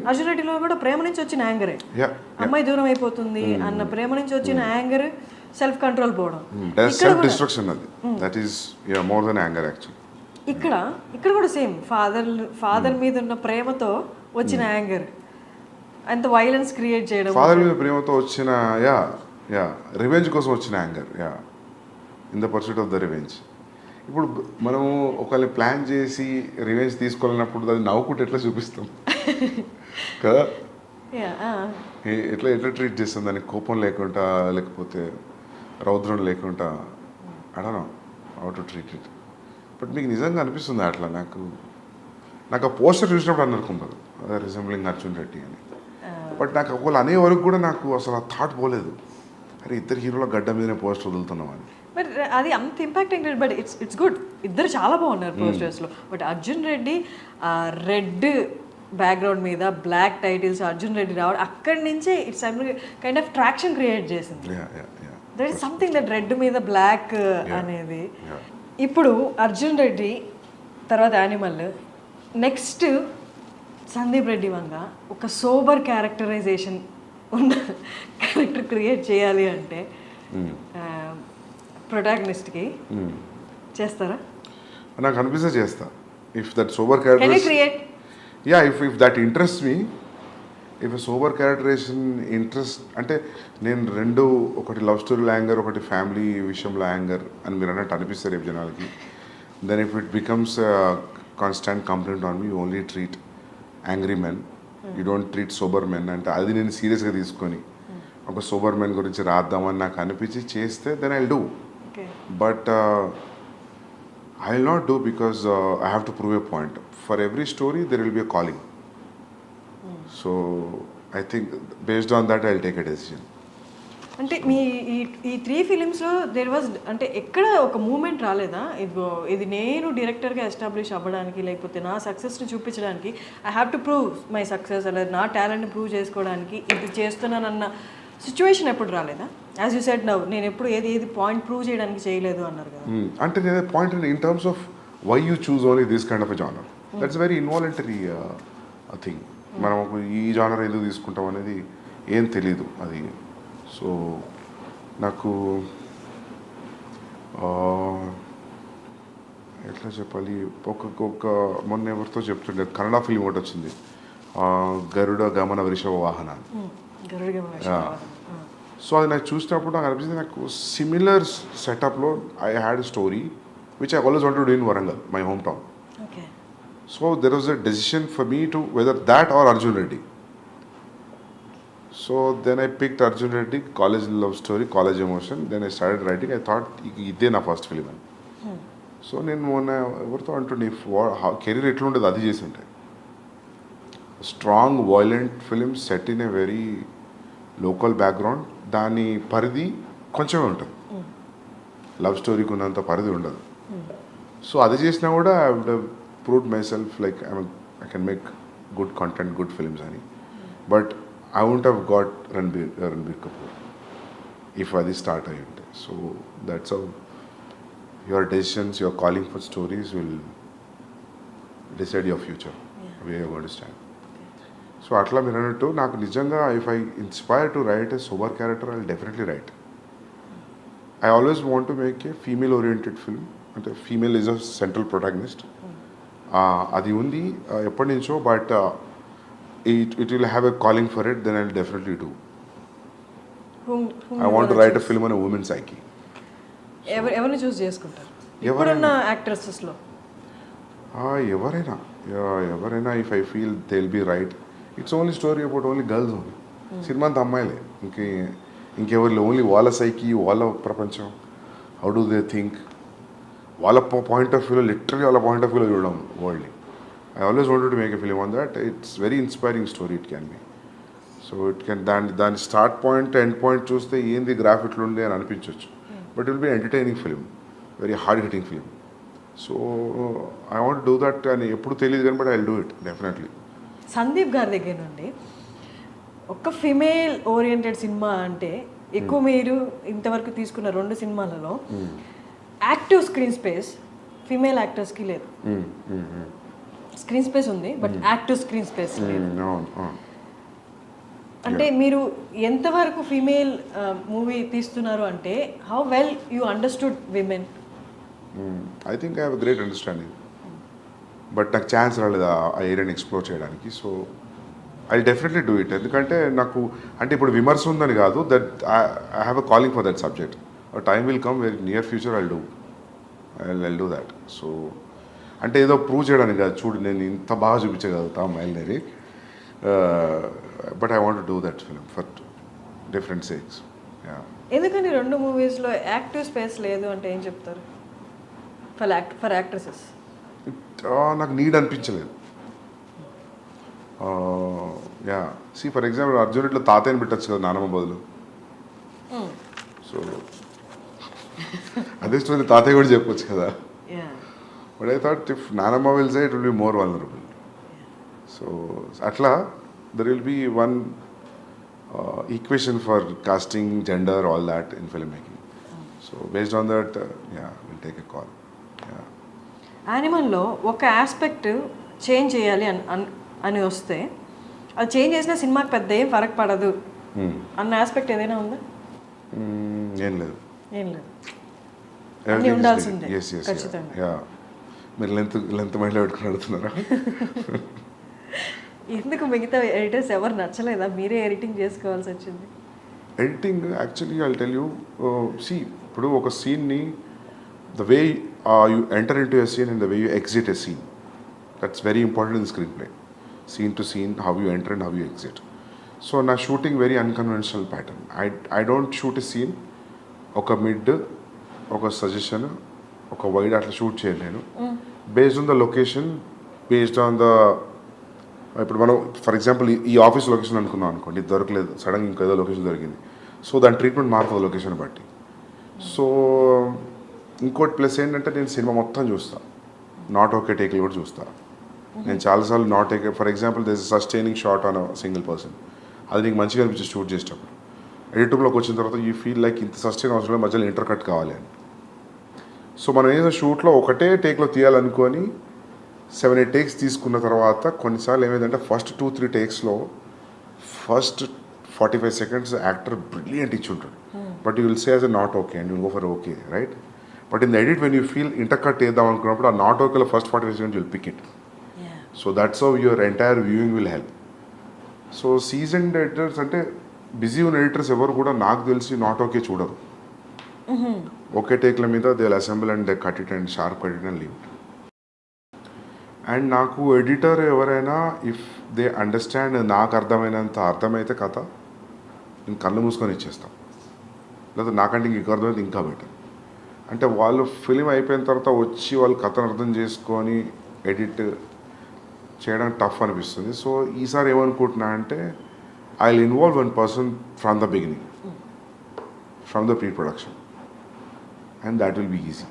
అర్జున్ రెడ్డిలో కూడా ప్రేమ నుంచి వచ్చిన యాంగరే. అమ్మాయి దూరం అయిపోతుంది అన్న ప్రేమ నుంచి వచ్చిన యాంగర్, సెల్ఫ్ కంట్రోల్ పోవడం, సెల్ఫ్ డిస్ట్రక్షన్. అది that is more than anger actually. ఇక్కడ కూడా సేమ్ ఫాదర్ మీద ఉన్న ప్రేమతో వచ్చిన యాంగర్, అంత వైలెన్స్ క్రియేట్ చేయడం, ఫాదర్ మీద ప్రేమతో వచ్చిన రివెంజ్ కోసం వచ్చిన anger, in the pursuit of the revenge. ఇప్పుడు మనము ఒకళ్ళని ప్లాన్ చేసి రివెంజ్ తీసుకోవాలన్నప్పుడు అది నవ్వుకుంటే ఎట్లా చూపిస్తాం కదా, ఎట్లా ట్రీట్ చేస్తాం దానికి, కోపం లేకుండా లేకపోతే రౌద్రం లేకుండా. I don't know how to treat it. But మీకు నిజంగా అనిపిస్తుంది అట్లా? నాకు ఆ పోస్టర్ చూసినప్పుడు అనుకుంటారు రిజెంబ్లింగ్ అర్జున్ రెడ్డి అని. బట్ నాకు ఒకళ్ళు అనే వరకు కూడా నాకు అసలు ఆ థాట్ పోలేదు, అరే ఇద్దరు హీరోల గడ్డ మీదనే పోస్టర్ వదులుతున్నాం అని. బట్ అది అంత ఇంపాక్టింగ్, బట్ ఇట్స్ గుడ్. ఇద్దరు చాలా బాగున్నారు పోస్టర్స్లో. But Arjun Reddy red background మీద బ్లాక్ టైటిల్స్ అర్జున్ రెడ్డి రావడం, అక్కడి నుంచే it's kind of traction create చేసింది. That is something that red మీద బ్లాక్ అనేది. ఇప్పుడు అర్జున్ రెడ్డి తర్వాత యానిమల్, నెక్స్ట్ సందీప్ రెడ్డి వంగ ఒక సోబర్ క్యారెక్టరైజేషన్ ఉన్న క్యారెక్టర్ క్రియేట్ చేయాలి అంటే ప్రొటాగనిస్ట్కి చేస్తారా? నాకు అనిపిస్తే చేస్తా. If that sober character, if that interest me, if sober characterization interest అంటే నేను రెండు, ఒకటి లవ్ స్టోరీలో యాంగర్, ఒకటి ఫ్యామిలీ విషయంలో యాంగర్ అని మీరు అన్నట్టు అనిపిస్తారు రేపు జనాలకి. Then if it becomes constant complaint on me, you only treat angry men, you don't treat sober men అంటే అది నేను సీరియస్గా తీసుకొని ఒక సోబర్ మెన్ గురించి రాద్దామని నాకు అనిపించి చేస్తే then I will do. But I will not do because I have to prove a point. For every story, there will be a calling. So, I think based on that, I will take a decision. అంటే మీ ఈ 3 ఫిలిమ్స్లో there was అంటే ఎక్కడ ఒక moment రాలేదా, ఇది నేను డైరెక్టర్గా establish అవ్వడానికి, లేకపోతే నా సక్సెస్ని చూపించడానికి, I have to prove my success, లేదా నా టాలెంట్ని ప్రూవ్ చేసుకోవడానికి ఇది చేస్తున్నానన్న సిచ్యువేషన్ ఎప్పుడు రాలేదా? యాజ్ యూ సెడ్ నౌ, నేను ఎప్పుడు ఏది పాయింట్ ప్రూవ్ చేయడానికి చేయలేదు అన్నారు కదా. అంటే నేను point in terms of why you choose only this kind of a genre, that's very involuntary thing. మనం ఈ జానర్ ఎందుకు తీసుకుంటాం అనేది ఏం తెలీదు అది. సో నాకు ఎట్లా చెప్పాలి, ఒక మొన్న ఎవరితో చెప్తుండే కన్నడ ఫిలిం ఒకటి వచ్చింది, గరుడ గమన వృషభ వాహన. సో అది నాకు చూసినప్పుడు నాకు అనిపించింది, నాకు సిమిలర్ సెటప్లో I had story which I always wanted to do in Warangal, my home town. So there was a decision for me to whether that or Arjun Reddy. So then I picked Arjun Reddy, college love story, college emotion. Then I started writing. I thought ఇదే నా first film అని. So నేను మొన్న ఎవరితో అంటుండే career ఎట్లుండేది అది చేసి ఉంటాయి. Strong violent film set in a very local background. దాని పరిధి కొంచెమే ఉంటుంది, లవ్ స్టోరీకి ఉన్నంత పరిధి ఉండదు. సో అది చేసినా కూడా I would have proved myself like I can make good content, good films అని. But I won't have got Ranbir Kapoor if అది స్టార్ట్ అయ్యి ఉంటే. So that's how your decisions, your calling for stories will decide your future, where you're going to stand. So atla meer anattu naaku nijanga if I inspire to write a sober character, I'll definitely write. I always want to make a female oriented film, ante female is a central protagonist. Adi undi eppadi nuncho, but it will have a calling for it, then I'll definitely do. whom I want to write a film on a woman's psyche. ఎవరిని చూస్ చేసుకుంటారు ఇప్పుడున్న యాక్ట్రెసెస్లో? ఎవరైనా if I feel they will be right. It's only story about only girls only. సినిమా అంతా అమ్మాయిలే, ఇంకెవరు only వాళ్ళ సైకి, వాళ్ళ ప్రపంచం, హౌ డూ దే థింక్, వాళ్ళ పాయింట్ ఆఫ్ వ్యూలో, లిటరలీ వాళ్ళ పాయింట్ ఆఫ్ వ్యూలో చూడడం వరల్డ్ని. I always wanted to make a film on that. It's very inspiring story it can be. So it can దాని స్టార్ట్ పాయింట్ ఎండ్ పాయింట్ చూస్తే ఏంది graph ఇట్లుండే అని అనిపించవచ్చు. But it will be an entertaining film, very hard-hitting film. So I want to do that, and eppudu teliyadu కానీ but I'll do it definitely. Sandeep గారి దగ్గర నుండి ఒక ఫిమేల్ ఓరియంటెడ్ సినిమా అంటే ఎక్కువ మీరు ఇంతవరకు తీసుకున్న 2 సినిమాలలో యాక్టివ్ స్క్రీన్ స్పేస్ ఫిమేల్ యాక్టర్స్కి లేదు. స్క్రీన్ స్పేస్ ఉంది బట్ యాక్టివ్ స్క్రీన్ స్పేస్ లేదు. అంటే మీరు ఎంతవరకు ఫీమేల్ మూవీ తీస్తున్నారు అంటే how well you understood women? I think I have a great understanding, but నాకు ఛాన్స్ రాలేదు ఆ ఏరియాని ఎక్స్ప్లోర్ చేయడానికి. So I definitely do it. ఎందుకంటే నాకు అంటే ఇప్పుడు విమర్శ ఉందని కాదు, that I have a calling for that subject. Time will come very near future I'll do that. So అంటే ఏదో ప్రూవ్ చేయడానికి కాదు, చూడు నేను ఇంత బాగా చూపించగలుగుతా అమ్మాయిలని. But I want to do that film for different sakes. Yeah. ఎందుకని 2 మూవీస్లో యాక్టివ్ స్పేస్ లేదు అంటే ఏం చెప్తారు ఫర్ యాక్ట్రెసెస్? నాకు నీడ్ అనిపించలేదు. Yeah see for example Arjun రెడ్డిలో తాతయ్యని పెట్టచ్చు కదా నానమ్మ బదులు. సో అదే స్టోరీ తాతయ్య కూడా చెప్పొచ్చు కదా. బట్ ఐ థాట్ ఇఫ్ నానమ్మ will say it will be more vulnerable. So అట్లా there will be one equation for casting, gender, all that in filmmaking. So based on that, we'll take a call. యానిమల్లో ఒక aspect change చేయాలి అని వస్తే అది change చేసిన సినిమాకి పెద్ద ఏం ఫరక్ పడదు అన్న ఆస్పెక్ట్ ఏదైనా ఉందా? ఏం లేదు. అన్నీ ఉండాల్సిందే ఖచ్చితంగా. మీరు లెంత్ మైండ్లో పెట్టుకుని అడుగుతున్నారా? ఎందుకు మిగతా ఎడిటర్స్ ఎవరు నచ్చలేదా? మీరే ఎడిటింగ్ చేసుకోవాల్సి వచ్చింది. Editing actually I'll tell you, see ఇప్పుడు ఒక సీన్ని the way you enter into a scene and the way you exit a scene, that's very important in screenplay. Scene to scene, how you enter and how you exit. So నా shooting very unconventional pattern. I don't shoot a scene ఒక mid, ఒక suggestion, ఒక wide అట్లా shoot చేయను నేను. Based on the location, based on the ఇప్పుడు మనం for example ఈ ఆఫీస్ లొకేషన్ అనుకున్నాం అనుకోండి, దొరకలేదు, సడన్గా ఇంకేదో లొకేషన్ దొరికింది. సో దాని ట్రీట్మెంట్ మారుతుంది లొకేషన్ బట్టి. సో ఇంకోటి ప్లస్ ఏంటంటే నేను సినిమా మొత్తం చూస్తాను, నాట్ ఓకే టేక్లు కూడా చూస్తాను. నేను చాలాసార్లు not okay, for example this sustaining shot on single person, అది నీకు మంచిగా అనిపించి షూట్ చేసేటప్పుడు ఎడిటింగ్లోకి వచ్చిన తర్వాత యూ ఫీల్ లైక్ ఇంత సస్టైన్ అవసరం మధ్యలో ఇంటర్ కట్ కావాలి అని. సో మనం ఏదో షూట్లో ఒకటే టేక్లో తీయాలనుకొని 7-8 టేక్స్ తీసుకున్న తర్వాత కొన్నిసార్లు ఏమైందంటే ఫస్ట్ 2-3 టేక్స్లో ఫస్ట్ 45 seconds యాక్టర్ బ్రిలియంట్ ఇచ్చి ఉంటాడు, but you will say as a not okay and you go for okay, right? But in the edit when you feel intercut వేద్దాం అనుకున్నప్పుడు ఆ నాట్ ఓకేలో first 45 seconds will pick it. So that's how your entire viewing will help. So seasoned editors అంటే busy ఉన్న editors ఎవరు కూడా నాకు తెలిసి నాట్ ఓకే చూడరు. ఒకే టేక్ల మీద they will assemble and they cut it and sharp cut it and leave it. And నాకు editor ఎవరైనా ఇఫ్ దే అండర్స్టాండ్, నాకు అర్థమైనంత అర్థమైతే కథ నేను కళ్ళు మూసుకొని ఇచ్చేస్తాను, లేదా నాకంటే ఇంక అర్థమైతే ఇంకా బెటర్. అంటే వాళ్ళు ఫిలిం అయిపోయిన తర్వాత వచ్చి వాళ్ళు కథను అర్థం చేసుకొని ఎడిట్ చేయడం టఫ్ అనిపిస్తుంది. సో ఈసారి ఏమనుకుంటున్నా అంటే I will involve one person from the beginning, from the pre production, and that will be easy.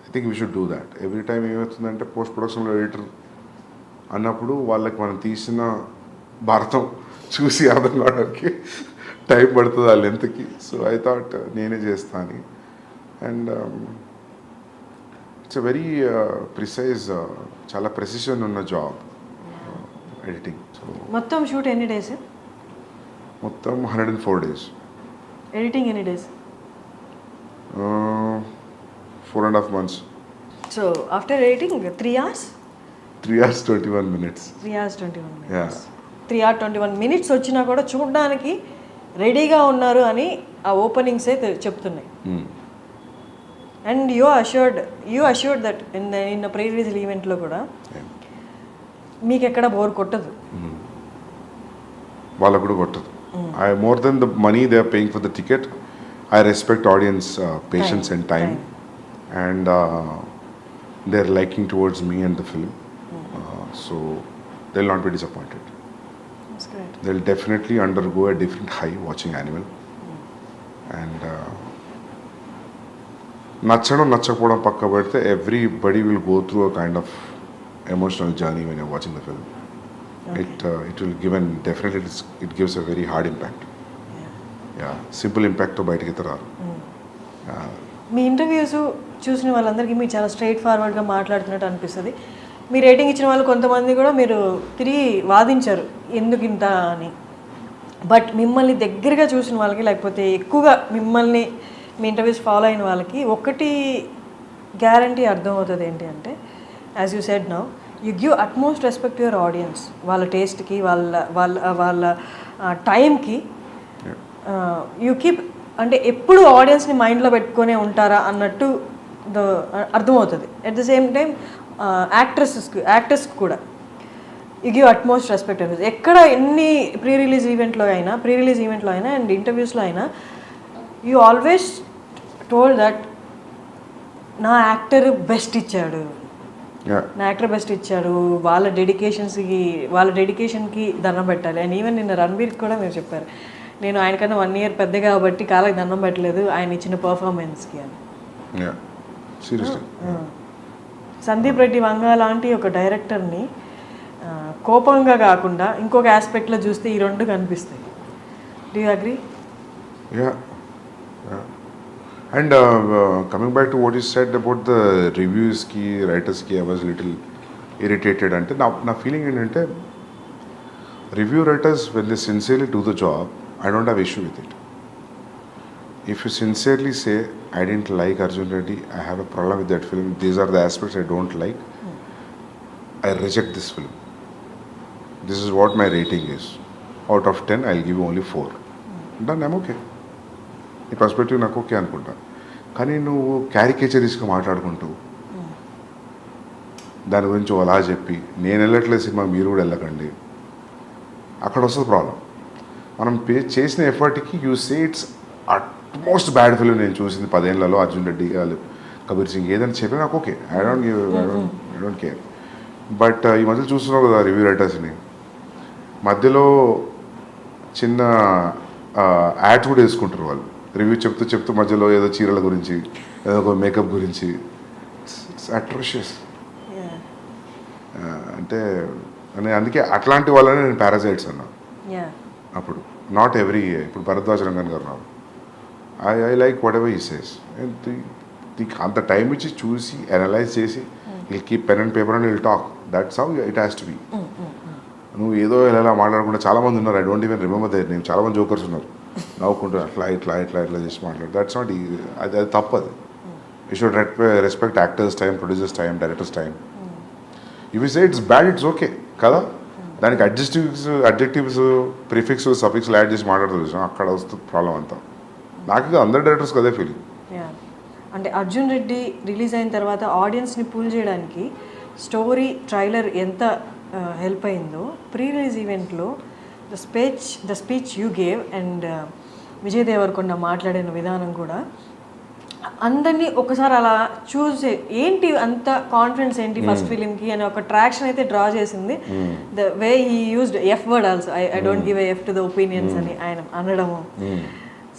I think we should do that. Every time ఏమవుతుందంటే పోస్ట్ ప్రొడక్షన్లో ఎడిటర్ అన్నప్పుడు వాళ్ళకి మనం తీసిన భారతం చూసి అర్థం కావడానికి టైం పడుతుంది ఆ లెంత్కి. సో ఐ థాట్ నేనే చేస్తాను. And it's a very precise, చాలా ప్రెసిషన్ ఉన్న జాబ్ ఎడిటింగ్. సో మొత్తం షూట్ ఎన్ని డేస్? మొత్తం 104 days. ఎడిటింగ్ ఎన్ని days? 4.5 months. So after editing 3 hours? 3 hours 21 minutes. 3 hours 21 minutes. Yeah. 3 hours 21 minutes వచ్చినా కూడా చూడడానికి రెడీగా ఉన్నారు అని ఆ ఓపెనింగ్సే చెప్తున్నాయి. And you assured that in pre release ఈవెంట్లో కూడా మీకు ఎక్కడ బోర్ కొట్టదు. వాళ్ళకు కూడా కొట్టదు. I more than the money they are paying for the ticket, I respect audience patience and time, and they are liking towards me and the film. So they will not be disappointed. They will definitely undergo a different high watching Animal. And నచ్చడం నచ్చకపోవడం పక్క పెడితే everybody will go through a kind of emotional journey when you're watching the film. Okay. It will give an definitely it gives a very hard impact. Yeah, simple impact తో బయటికి రారు. మీ interviews చూసిన వాళ్ళందరికీ మీరు చాలా స్ట్రైట్ ఫార్వర్డ్గా మాట్లాడుతున్నట్టు అనిపిస్తుంది. మీ rating ఇచ్చిన వాళ్ళు కొంతమంది కూడా మీరు తిరిగి వాదించారు ఎందుకు ఇంత అని. బట్ మిమ్మల్ని దగ్గరగా చూసిన వాళ్ళకి, లేకపోతే ఎక్కువగా మిమ్మల్ని మీ ఇంటర్వ్యూస్ ఫాలో అయిన వాళ్ళకి ఒకటి గ్యారంటీ అర్థమవుతుంది ఏంటి అంటే, as you said now, you give utmost respect your audience. వాళ్ళ టేస్ట్కి, వాళ్ళ టైంకి యూ కీప్, అంటే ఎప్పుడు ఆడియన్స్ని మైండ్లో పెట్టుకునే ఉంటారా అన్నట్టు అర్థమవుతుంది. అట్ ద సేమ్ టైం యాక్టర్స్కి కూడా యూ గివ్ అట్మోస్ట్ రెస్పెక్ట్ అనేది. ఎక్కడ ఎన్ని ప్రీ రిలీజ్ ఈవెంట్లో అయినా అండ్ ఇంటర్వ్యూస్లో అయినా యూ ఆల్వేస్ టోల్డ్ దట్ నా యాక్టర్ బెస్ట్ ఇచ్చాడు, వాళ్ళ డెడికేషన్కి దండం పెట్టాలి. అండ్ ఈవెన్ నిన్న రణబీర్కి కూడా మీరు చెప్పారు, నేను ఆయనకన్నా 1 year పెద్ద కాబట్టి కాళ్ళకి దండం పెట్టలేదు ఆయన ఇచ్చిన పర్ఫార్మెన్స్కి అని. సందీప్ రెడ్డి వంగ లాంటి ఒక డైరెక్టర్ని కోపంగా కాకుండా ఇంకొక ఆస్పెక్ట్లో చూస్తే ఈ రెండు కనిపిస్తాయి. Do you agree? Yeah. And coming back to what you said about the reviews ki, writers ki, I was a little irritated. Ante na feeling ఏంటంటే review writers, when they sincerely do the job, I don't have issue with it. If you sincerely say, I didn't like Arjun Reddy, I have a problem with that film, these are the aspects I don't like, I reject this film. This is what my rating is. Out of 10, I'll give you only 4. Done, I'm okay. ఈ perspective నాకు okay అనుకుంటా. కానీ నువ్వు క్యారికేచరిస్గా మాట్లాడుకుంటూ దాని గురించి అలా చెప్పి నేను వెళ్ళట్లేదు సినిమా మీరు కూడా వెళ్ళకండి, అక్కడ వస్తుంది ప్రాబ్లం. మనం చేసిన ఎఫర్ట్కి you say it's utmost bad film నేను చూసింది 10 ఏళ్లలో, అర్జున్ రెడ్డి వాళ్ళు, కబీర్ సింగ్ ఏదైనా చెప్పి నాకు okay, I don't care. But ఈ మధ్య చూస్తున్నావు కదా రివ్యూ రైటర్స్ని, మధ్యలో చిన్న యాడ్ కూడా వేసుకుంటారు వాళ్ళు, రివ్యూ చెప్తూ మధ్యలో ఏదో చీరల గురించి, ఏదో ఒక మేకప్ గురించి. It's atrocious. అంటే అందుకే అట్లాంటి వాళ్ళని నేను పారాసైట్స్ అన్నా అప్పుడు. నాట్ ఎవ్రీ, ఇప్పుడు భరద్వాజ్ రంగన్ గారు రావు, I like what ever he says. అంత టైం ఇచ్చి చూసి అనలైజ్ చేసి will keep pen and paper and will talk. That's how it has to be. నువ్వు ఏదో ఎలా మాట్లాడకుండా చాలామంది ఉన్నారు, I don't even remember their name, చాలామంది జోకర్స్ ఉన్నారు నవ్వుకుంటూ ఇట్లా చేసి మాట్లాడు. దట్స్ నాట్, అది తప్పదు. You should respect actors time, producers time, directors time. ఇవి say it's bad, it's okay కదా. దానికి అడ్జెక్టివ్స్ ప్రిఫిక్స్ సఫిక్స్ యాడ్ చేసి మాట్లాడుతూ అక్కడ వస్తుంది ప్రాబ్లం అంతా. నాకు అందరు డైరెక్టర్స్కి అదే ఫీలింగ్. అంటే అర్జున్ రెడ్డి రిలీజ్ అయిన తర్వాత ఆడియన్స్ని పూల్ చేయడానికి స్టోరీ ట్రైలర్ ఎంత హెల్ప్ అయిందో, ప్రీ రిలీజ్ ఈవెంట్లో the speech you gave and Vijay Deverakonda మాట్లాడిన విధానం కూడా అందరినీ ఒకసారి అలా చూసే ఏంటి అంత కాన్ఫిడెన్స్ ఏంటి ఫస్ట్ ఫిలింకి అని ఒక ట్రాక్షన్ అయితే డ్రా చేసింది. The way he used F word also, I don't give F to the opinions అని ఆయన అనడము.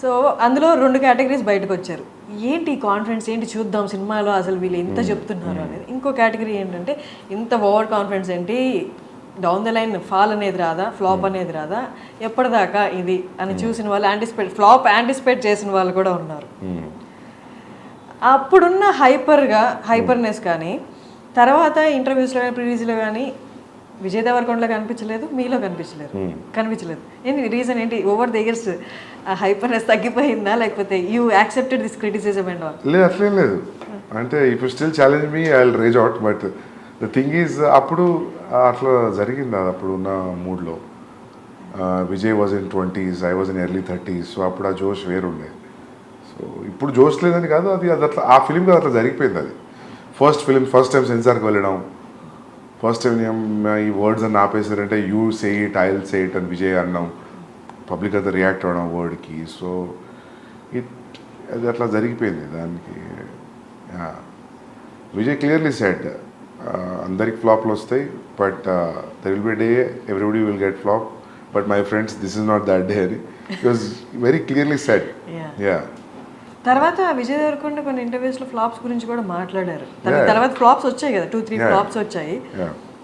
సో అందులో 2 కేటగిరీస్ బయటకు వచ్చారు. ఏంటి కాన్ఫిడెన్స్, ఏంటి చూద్దాం సినిమాలో అసలు వీళ్ళు ఎంత చెప్తున్నారు అనేది. ఇంకో కేటగిరీ ఏంటంటే ఇంత ఓవర్ కాన్ఫిడెన్స్ ఏంటి, డౌన్ ద లైన్ ఫాల్ అనేది రాదా, ఫ్లాప్ అనేది రాదా, ఎప్పటిదాకా ఇది అని చూసిన వాళ్ళు ఫ్లాప్ యాంటిసిపేట్ చేసిన వాళ్ళు కూడా ఉన్నారు. అప్పుడున్న హైపర్నెస్ కానీ తర్వాత ఇంటర్వ్యూస్లో కానీ ప్రివ్యూస్లో కానీ విజయ్ దేవరకొండలో కనిపించలేదు, మీలో కనిపించలేదు. ఏంటి రీజన్ ఏంటి? ఓవర్ ద ఇయర్స్ హైపర్నెస్ తగ్గిపోయిందా, లేకపోతే you accepted this criticism and all? లేదు, అట్లేం లేదు. అంటే if you still challenge me I will rage out. But the thing is అప్పుడు అట్లా జరిగింది. అది అప్పుడు ఉన్న మూడ్లో Vijay was in 20s, I was in early 30s. So అప్పుడు ఆ జోష్ వేరుండే. సో ఇప్పుడు జోష్ లేదని కాదు, అది అట్లా ఆ ఫిలిం కదా అట్లా జరిగిపోయింది. అది ఫస్ట్ టైం సెన్సార్కి వెళ్ళడం, ఫస్ట్ టైం ఈ వర్డ్స్ అని ఆపేసారంటే you say it, I will say it అని విజయ్ అన్నాం, పబ్లిక్ అంతా రియాక్ట్ అవ్వడం వర్డ్కి. సో అది అట్లా జరిగిపోయింది దానికి. విజయ్ క్లియర్లీ సెడ్ అందరికి ఫ్లాప్లు వస్తాయి, but there will be day everybody will get flop, but my friends this is not that day అని it was very clearly said. తర్వాత విజయ్ దేవరకొండ కొన్ని ఇంటర్వ్యూస్లో ఫ్లాప్స్ గురించి కూడా మాట్లాడారు. తర్వాత ఫ్లాప్స్ వచ్చాయి కదా, 2-3 ఫ్లాప్స్ వచ్చాయి.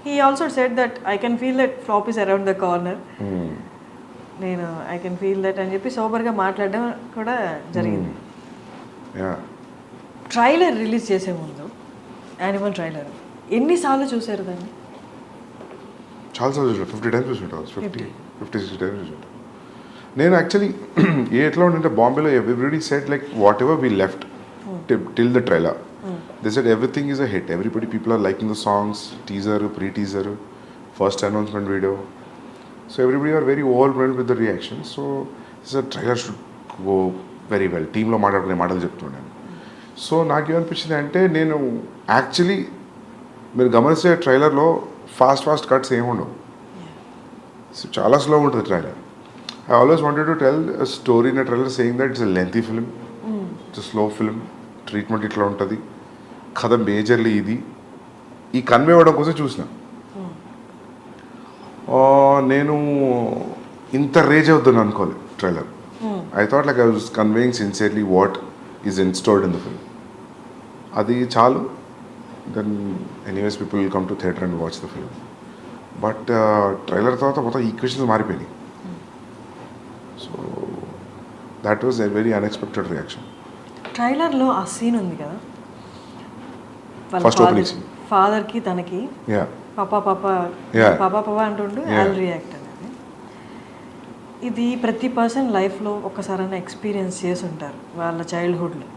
He also said that I can feel that flop is around the corner, నేను ఐ కెన్ ఫీల్ దట్ అని చెప్పి సోబర్గా మాట్లాడడం కూడా జరిగింది. ట్రైలర్ రిలీజ్ చేసే ముందు యానిమల్ ట్రైలర్ ఎన్నిసార్లు చూసారు దాన్ని? చాలాసార్లు చూసాను, 50 times చూసుంటాను, 50-60 times చూసుంటాను. నేను యాక్చువల్లీ ఎట్లా ఉంటే బాంబేలో everybody set like what ever we left till the trailer, they set everything is a hit, everybody people are liking the songs, teaser, preteaser, first announcement video. So everybody are very overwhelmed with the reaction. So trailer should go very well. టీంలో మాట్లాడుకునే మాటలు చెప్తున్నాను. So నాకేమనిపించింది అంటే, నేను actually మీరు గమనిస్తే ట్రైలర్లో fast cuts ఏమి ఉండవు, చాలా స్లో ఉంటుంది trailer. I always wanted to tell a story in a trailer saying that it's a lengthy film, it's a slow film, treatment itla untadi, kada majorly idi ee convey avadam kosam chusina. Nenu inta rage avudanu anukovale trailer. I thought like I was conveying sincerely what is installed in the film. Adi chalu, then anyways people will come to theatre and watch the film. But trailer tarvata mottham equations maaripoyinayi. So that was a very unexpected reaction. ట్రైలర్లో ఆ scene ఉంది కదా, first opening scene, ఫాదర్కి తనకి పాపా అంటుంటూ I'll react అనేది. ఇది ప్రతి పర్సన్ లైఫ్లో ఒక్కసారైనా ఎక్స్పీరియన్స్ చేసి ఉంటారు, వాళ్ళ చైల్డ్హుడ్లో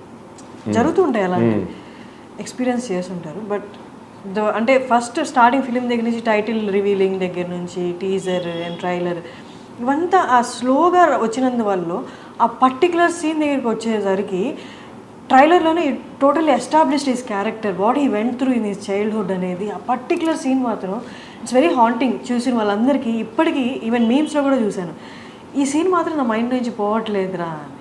జరుగుతూ ఉంటాయి అలాంటి ఎక్స్పీరియన్స్ చేసి ఉంటారు. బట్ అంటే ఫస్ట్ స్టార్టింగ్ ఫిలిం దగ్గర నుంచి టైటిల్ రివీలింగ్ దగ్గర నుంచి టీజర్ అండ్ ట్రైలర్ ఇవంతా ఆ స్లోగా వచ్చినందువల్ల ఆ పర్టికులర్ సీన్ దగ్గరికి వచ్చేసరికి ట్రైలర్లోనే totally established his character, what he went through in his childhood అనేది. ఆ పర్టికులర్ సీన్ మాత్రం ఇట్స్ వెరీ హాంటింగ్. చూసిన వాళ్ళందరికీ ఇప్పటికీ ఈవెన్ మీమ్స్లో కూడా చూశాను, ఈ సీన్ మాత్రం నా మైండ్ నుంచి పోవట్లేదురా అని.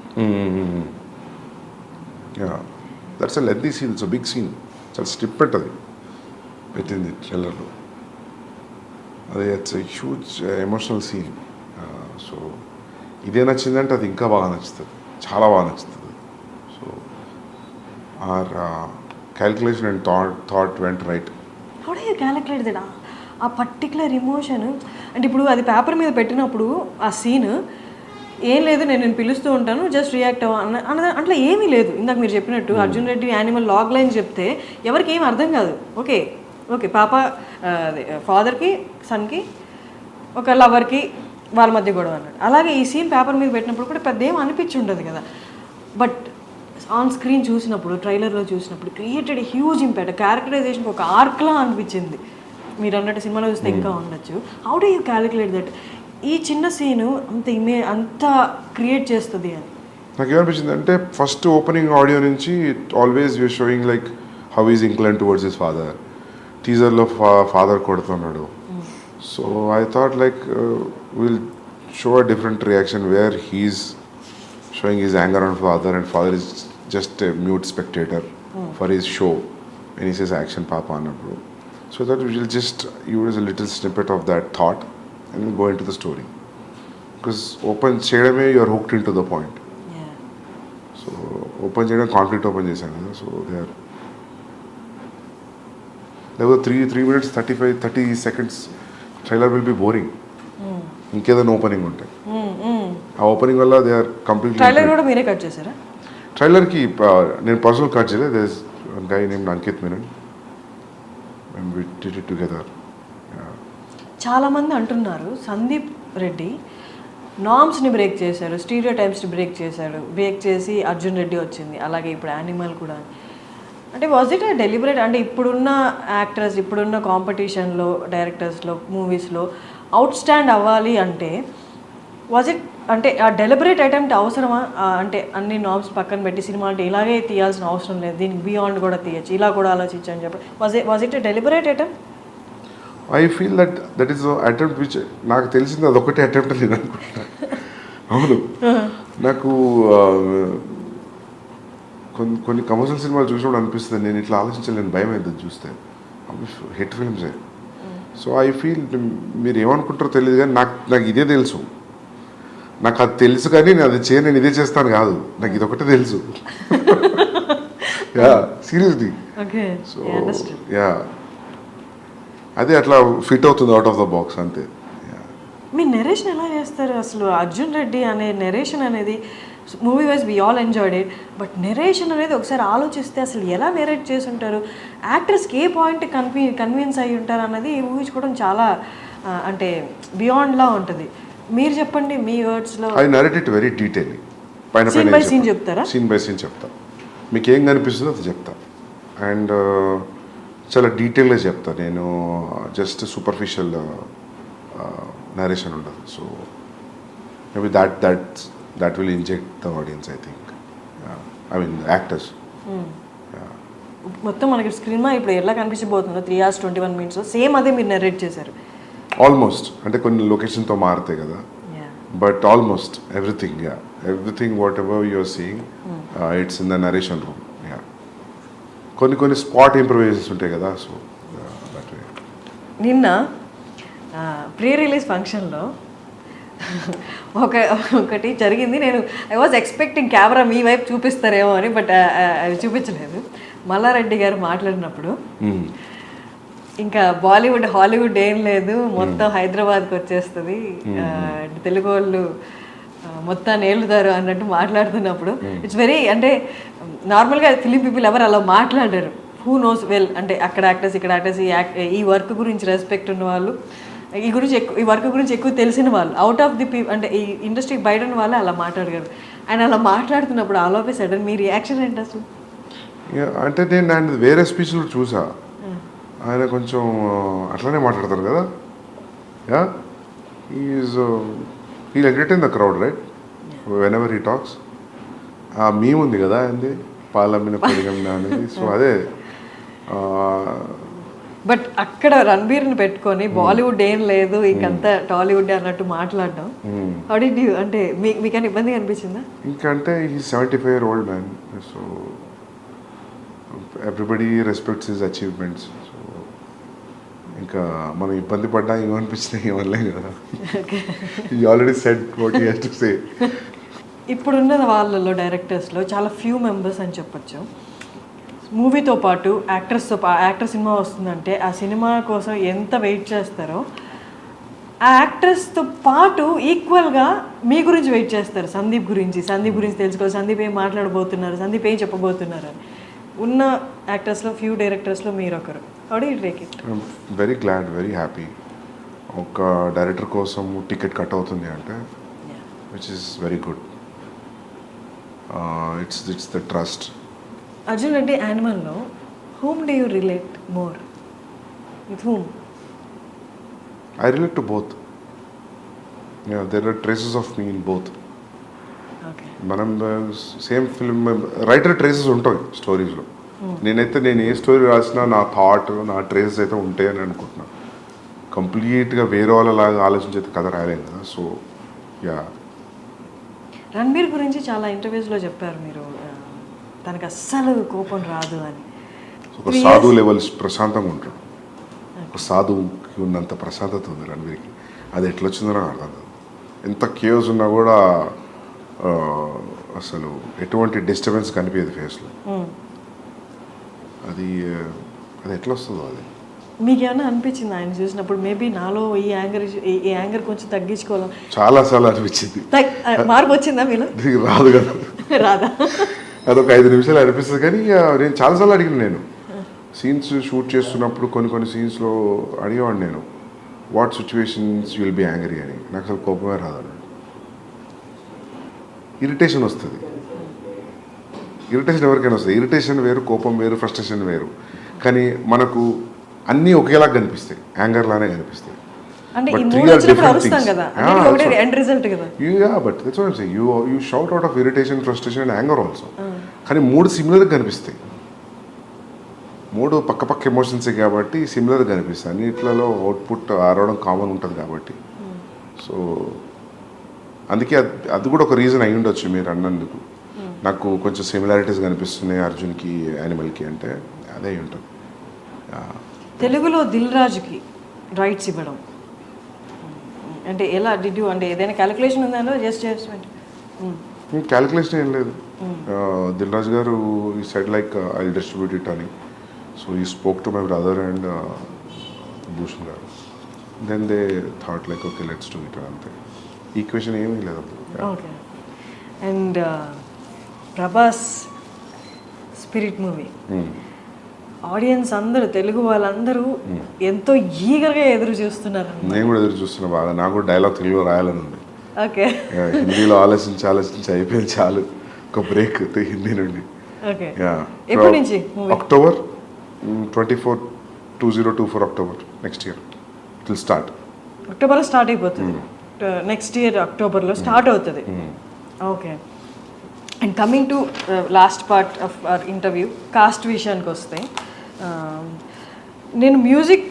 That's a lengthy scene, it's a big scene, చాలా స్ట్రిప్ పెట్టది పెట్టింది ట్రైలర్లో. అది it's a huge emotional scene. So ఇదే నచ్చిందంటే అది ఇంకా బాగా నచ్చుతుంది, చాలా బాగా నచ్చుతుంది. So our calculation and thought went right. How do you calculate that? ఆ పర్టికులర్ ఎమోషన్ అంటే ఇప్పుడు అది పేపర్ మీద పెట్టినప్పుడు ఆ సీన్ ఏం లేదు, నేను పిలుస్తూ ఉంటాను జస్ట్ రియాక్ట్ అన్న అట్లా ఏమీ లేదు. ఇందాక మీరు చెప్పినట్టు Arjun Reddy Animal logline చెప్తే ఎవరికి ఏం అర్థం కాదు. ఓకే పాప ఫాదర్కి సన్కి ఒక లవర్కి వాళ్ళ మధ్య గొడవ అన్నాడు. అలాగే ఈ సీన్ పేపర్ మీద పెట్టినప్పుడు కూడా పెద్ద ఏం అనిపించి ఉండదు కదా. బట్ ఆన్ స్క్రీన్ చూసినప్పుడు, ట్రైలర్లో చూసినప్పుడు క్రియేటెడ్ హ్యూజ్ ఇంపాక్ట్. క్యారెక్టరైజేషన్ ఒక ఆర్క్లా అనిపించింది. మీరు అన్నట్టు సినిమాలో చూస్తే ఇంకా ఉండొచ్చు. How do you calculate that ఈ చిన్న సీను అంత క్రియేట్ చేస్తుంది అని? నాకు ఏమనిపించింది అంటే, ఫస్ట్ ఓపెనింగ్ ఆడియో నుంచి always you're showing like how is incline towards his father. టీజర్లో ఫాదర్ కొడుతున్నాడు. So I thought like will show a different reaction where he's showing his anger on father and father is just a mute spectator for his show when he says action papa anappudu. So that we will just use a little snippet of that thought and we'll go into the story. Because open cheyadame you are hooked into the point. Yeah. So open cheyadam conflict open chesanu kada. So there were 3 minutes 30 seconds trailer will be boring. ఇంకేదైనా opening ఉంటాయి. ఆ opening వల్ల they are completely. Trailer కూడా మీరే cut చేశారా? ట్రైలర్కి నేను personal cut చేయలేదు. There is one guy named Ankit Menon, we did it together. చాలామంది అంటున్నారు సందీప్ రెడ్డి నామ్స్ని బ్రేక్ చేశారు, స్టీరియో టైప్స్ని బ్రేక్ చేసి అర్జున్ రెడ్డి వచ్చింది, అలాగే ఇప్పుడు యానిమల్ కూడా. అంటే వాజ్ ఇట్ డెలిబరేట్? అంటే ఇప్పుడున్న యాక్టర్స్, ఇప్పుడున్న కాంపిటీషన్లో, డైరెక్టర్స్లో, మూవీస్లో అవుట్ స్టాండ్ అవ్వాలి అంటే వాజ్ ఇట్ అంటే ఆ డెలిబరేట్ అటెంప్ట్ అవసరమా? అంటే అన్ని నామ్స్ పక్కన పెట్టి సినిమా అంటే ఇలాగే తీయాల్సిన అవసరం లేదు, దీనికి బియాండ్ కూడా తీయచ్చు, ఇలా కూడా ఆలోచించు అని చెప్పి was it deliberate attempt? I feel that is attempt which నాకు తెలిసింది అదొకటే అటెంప్ట్ నేను అనుకుంటున్నా. అవును, నాకు కొన్ని కమర్షియల్ సినిమాలు చూసినప్పుడు అనిపిస్తుంది నేను ఇట్లా ఆలోచించలేను, భయం అవుతుంది చూస్తే. హిట్ ఫిల్మ్సే. సో ఐ ఫీల్ మీరు ఏమనుకుంటారో తెలియదు కానీ నాకు ఇదే తెలుసు, నాకు అది తెలుసు కానీ నేను అది నేను ఇదే చేస్తాను కాదు, నాకు ఇది ఒకటే తెలుసు. Yeah seriously. సో యా అదే అట్లా ఫిట్ అవుతుంది అవుట్ ఆఫ్ ద బాక్స్ అంతే. మీ నెరేషన్ ఎలా చేస్తారు అసలు? అర్జున్ రెడ్డి అనే నెరేషన్ అనేది movie wise we all enjoyed it, but narration అనేది ఒకసారి ఆలోచిస్తే అసలు ఎలా నెరేట్ చేసి ఉంటారు, యాక్టర్స్కి ఏ పాయింట్ కన్విన్స్ అయ్యి ఉంటారు అన్నది ఊహించుకోవడం చాలా అంటే బియాండ్లా ఉంటుంది. మీరు చెప్పండి మీ వర్డ్స్లో. I narrate it very detail, scene by scene చెప్తారా? సీన్ బై సీన్ చెప్తా, మీకు ఏం కనిపిస్తుందో అది చెప్తా. అండ్ చాలా డీటెయిల్గా చెప్తా నేను, జస్ట్ సూపర్ఫిషియల్ నరేషన్ ఉండదు. So maybe that will inject the audience, I think. I mean the actors. మొత్తం మనకి స్క్రీన్ మీద ఇప్పుడు ఎలా కనిపించబోతుందో 3 hours 21 minutes సేమ్ అదే మీరు నరేట్ చేశారు ఆల్మోస్ట్. అంటే కొన్ని లొకేషన్తో మారుతాయి కదా, but almost everything what ever you are seeing it's in the narration room. కొన్ని స్పాట్ ఇంప్రూవైజేషన్స్ ఉంటాయి కదా. So that way. నిన్న ప్రీ రిలీజ్ ఫంక్షన్లో ఒకటి జరిగింది. నేను ఐ వాజ్ ఎక్స్పెక్టింగ్ కెమెరా మీ వైపు చూపిస్తారేమో అని, బట్ అది చూపించలేదు. మల్లారెడ్డి గారు మాట్లాడినప్పుడు ఇంకా బాలీవుడ్ హాలీవుడ్ ఏం లేదు, మొత్తం హైదరాబాద్కి వచ్చేస్తుంది, తెలుగు వాళ్ళు మొత్తాన్ని ఏలుతారు అన్నట్టు మాట్లాడుతున్నప్పుడు ఇట్స్ వెరీ అంటే నార్మల్గా ఫిలిం పీపుల్ ఎవరు అలా మాట్లాడారు. హూ నోస్ వెల్ అంటే అక్కడ యాక్టర్స్ ఇక్కడ యాక్టర్స్ ఈ వర్క్ గురించి రెస్పెక్ట్ ఉన్న వాళ్ళు, ఈ వర్క్ గురించి ఎక్కువ తెలిసిన వాళ్ళు, అవుట్ ఆఫ్ ది అంటే ఈ ఇండస్ట్రీకి బయట ఉన్న వాళ్ళే అలా మాట్లాడగలరు. ఆయన అలా మాట్లాడుతున్నప్పుడు all of a sudden me reaction ఏంటి అసలు? అంటే నేను ఆయన వేరే స్పీచ్లో చూసా, ఆయన కొంచెం అట్లానే మాట్లాడతారు కదా. Yeah he entertain the crowd right when ever he talks. మేము ఉంది కదా ఆయనది పాలమ్మిన పొడిగమ్మిన అనేది. సో అదే. బట్ అక్కడ రణబీర్ని పెట్టుకొని బాలీవుడ్ ఏం లేదు ఇంకంతా టాలీవుడ్ అన్నట్టు మాట్లాడడం హౌ డిడ్ యూ అంటే మీకైనా ఇబ్బందిగా అనిపించిందా? ఇంకంటే ఈ 75-year-old man, so everybody respects his achievements. So ఇంకా మనం ఇబ్బంది పడ్డా ఏమనిపించినా ఏమనలేం కదా. You already said what he has to say. ఇప్పుడున్న వాళ్ళలో డైరెక్టర్స్లో చాలా ఫ్యూ మెంబర్స్ అని చెప్పొచ్చు. మూవీతో పాటు యాక్టర్ సినిమా వస్తుందంటే ఆ సినిమా కోసం ఎంత వెయిట్ చేస్తారో ఆ యాక్టర్స్తో పాటు ఈక్వల్గా మీ గురించి వెయిట్ చేస్తారు. సందీప్ గురించి తెలుసుకోవాలి, సందీప్ ఏం మాట్లాడబోతున్నారు, సందీప్ ఏం చెప్పబోతున్నారు అని. ఉన్న యాక్టర్స్లో ఫ్యూ డైరెక్టర్స్లో మీరు ఒకరు. How do you take it? Very glad, very happy. ఒక డైరెక్టర్ కోసం టికెట్ కట్ అవుతుంది అంటే which is very good. It's the trust. Arjun Reddy యానిమల్లో whom do you relate more? With whom? I relate to both. Yeah, there are traces of me in both. Okay. మనం same film writer traces ఉంటాయి స్టోరీస్లో. నేను ఏ story రాసినా నా thought, నా traces అయితే ఉంటాయని అనుకుంటున్నాను. కంప్లీట్గా వేరే వాళ్ళలాగా ఆలోచించేది కథ రాయలేను కదా. So yeah. రణబీర్ గురించి చాలా ఇంటర్వ్యూస్లో చెప్పారు మీరు, తనకు అస్సలు కోపం రాదు అని. ఒక సాధు లెవెల్స్ ప్రశాంతంగా ఉంటాడు. ఒక సాధువుకి ఉన్నంత ప్రశాంతత ఉంది రణబీర్కి. అది ఎట్లా వచ్చిందో నాకు అర్థం కాదు. ఎంత కేవ్స్ ఉన్నా కూడా అసలు ఎటువంటి డిస్టర్బెన్స్ కనిపించదు ఫేస్లో. అది అది ఎట్లా వస్తుందో అది. మీకు ఏమైనా అనిపించింది ఆయన చూసినప్పుడు మేబీ నాలో ఈ యాంగర్ కొంచెం తగ్గించుకోవాలి? చాలాసార్లు అనిపించింది. మార్పు వచ్చిందా మీలో? రాదు కదా, రాదా? అదొక 5 నిమిషాలు అనిపిస్తుంది. కానీ నేను చాలాసార్లు అడిగిన, నేను సీన్స్ షూట్ చేస్తున్నప్పుడు కొన్ని సీన్స్లో అడిగేవాడిని నేను, what situations will be angry అని. నాకు అసలు కోపమే రాదు, ఇరిటేషన్ వస్తుంది. ఇరిటేషన్ ఎవరికైనా వస్తుంది. ఇరిటేషన్ వేరు, కోపం వేరు, ఫ్రస్ట్రేషన్ వేరు. కానీ మనకు అన్నీ ఒకేలాగా కనిపిస్తాయి, యాంగర్ లానే కనిపిస్తాయి. అంటే But ఈ three మూడు are వచ్చినప్పుడు different అరుస్తాం things. కదా, Yeah, అది ఒకటే that's what- ఎండ్ రిజల్ట్ కదా. Yeah, but that's what I'm saying. You shout out of irritation, frustration and anger also. కానీ 3 సిమిలర్గా కనిపిస్తాయి. 3 పక్క ఎమోషన్సే కాబట్టి సిమిలర్గా కనిపిస్తాయి. అన్నిట్లలో అవుట్పుట్ ఆరవడం కామన్ ఉంటుంది కాబట్టి. సో అందుకే అది కూడా ఒక రీజన్ అయి ఉండొచ్చు మీరు అన్నందుకు. నాకు కొంచెం సిమిలారిటీస్ కనిపిస్తున్నాయి అర్జున్కి, యానిమల్కి అంటే అదే అయి ఉంటుంది. తెలుగులో దిల్ రాజుకి రైట్స్ ఇవ్వడం అంటే ఎలా డిడ్ యూ, అంటే ఏదైనా క్యాలిక్యులేషన్ ఉందా? జస్ట్ క్యాలిక్యులేషన్ ఏం లేదు. దిల్ రాజు గారు ఈ side like I distribute it అని. So he spoke to my brother and Bhushan garu. Then they thought like okay let's do it అంతే. ఈక్వేషన్ ఏమీ లేదు అప్పుడు. Okay. And Prabhas Spirit movie audience అందరూ, తెలుగు వాళ్ళందరూ ఎంతో ఈగర్గా ఎదురు చూస్తున్నారు. నేను కూడా ఎదురు చూస్తున్నా బాగా. నాకు కూడా డైలాగ్ తెలుగులో రాయాలని ఉంది. ఓకే. హిందీలో ఆలోచించి అయిపోయింది చాలు. ఒక బ్రేక్ హిందీ నుండి. ఓకే. ఎప్పటి నుంచి? October 24, 2024 October next year it will start. అక్టోబర్లో స్టార్ట్ అయిపోతుంది. నెక్స్ట్ ఇయర్ అక్టోబర్లో స్టార్ట్ అవుతుంది. Okay. And coming to last part of our interview, cost విషయానికి వస్తే, నేను మ్యూజిక్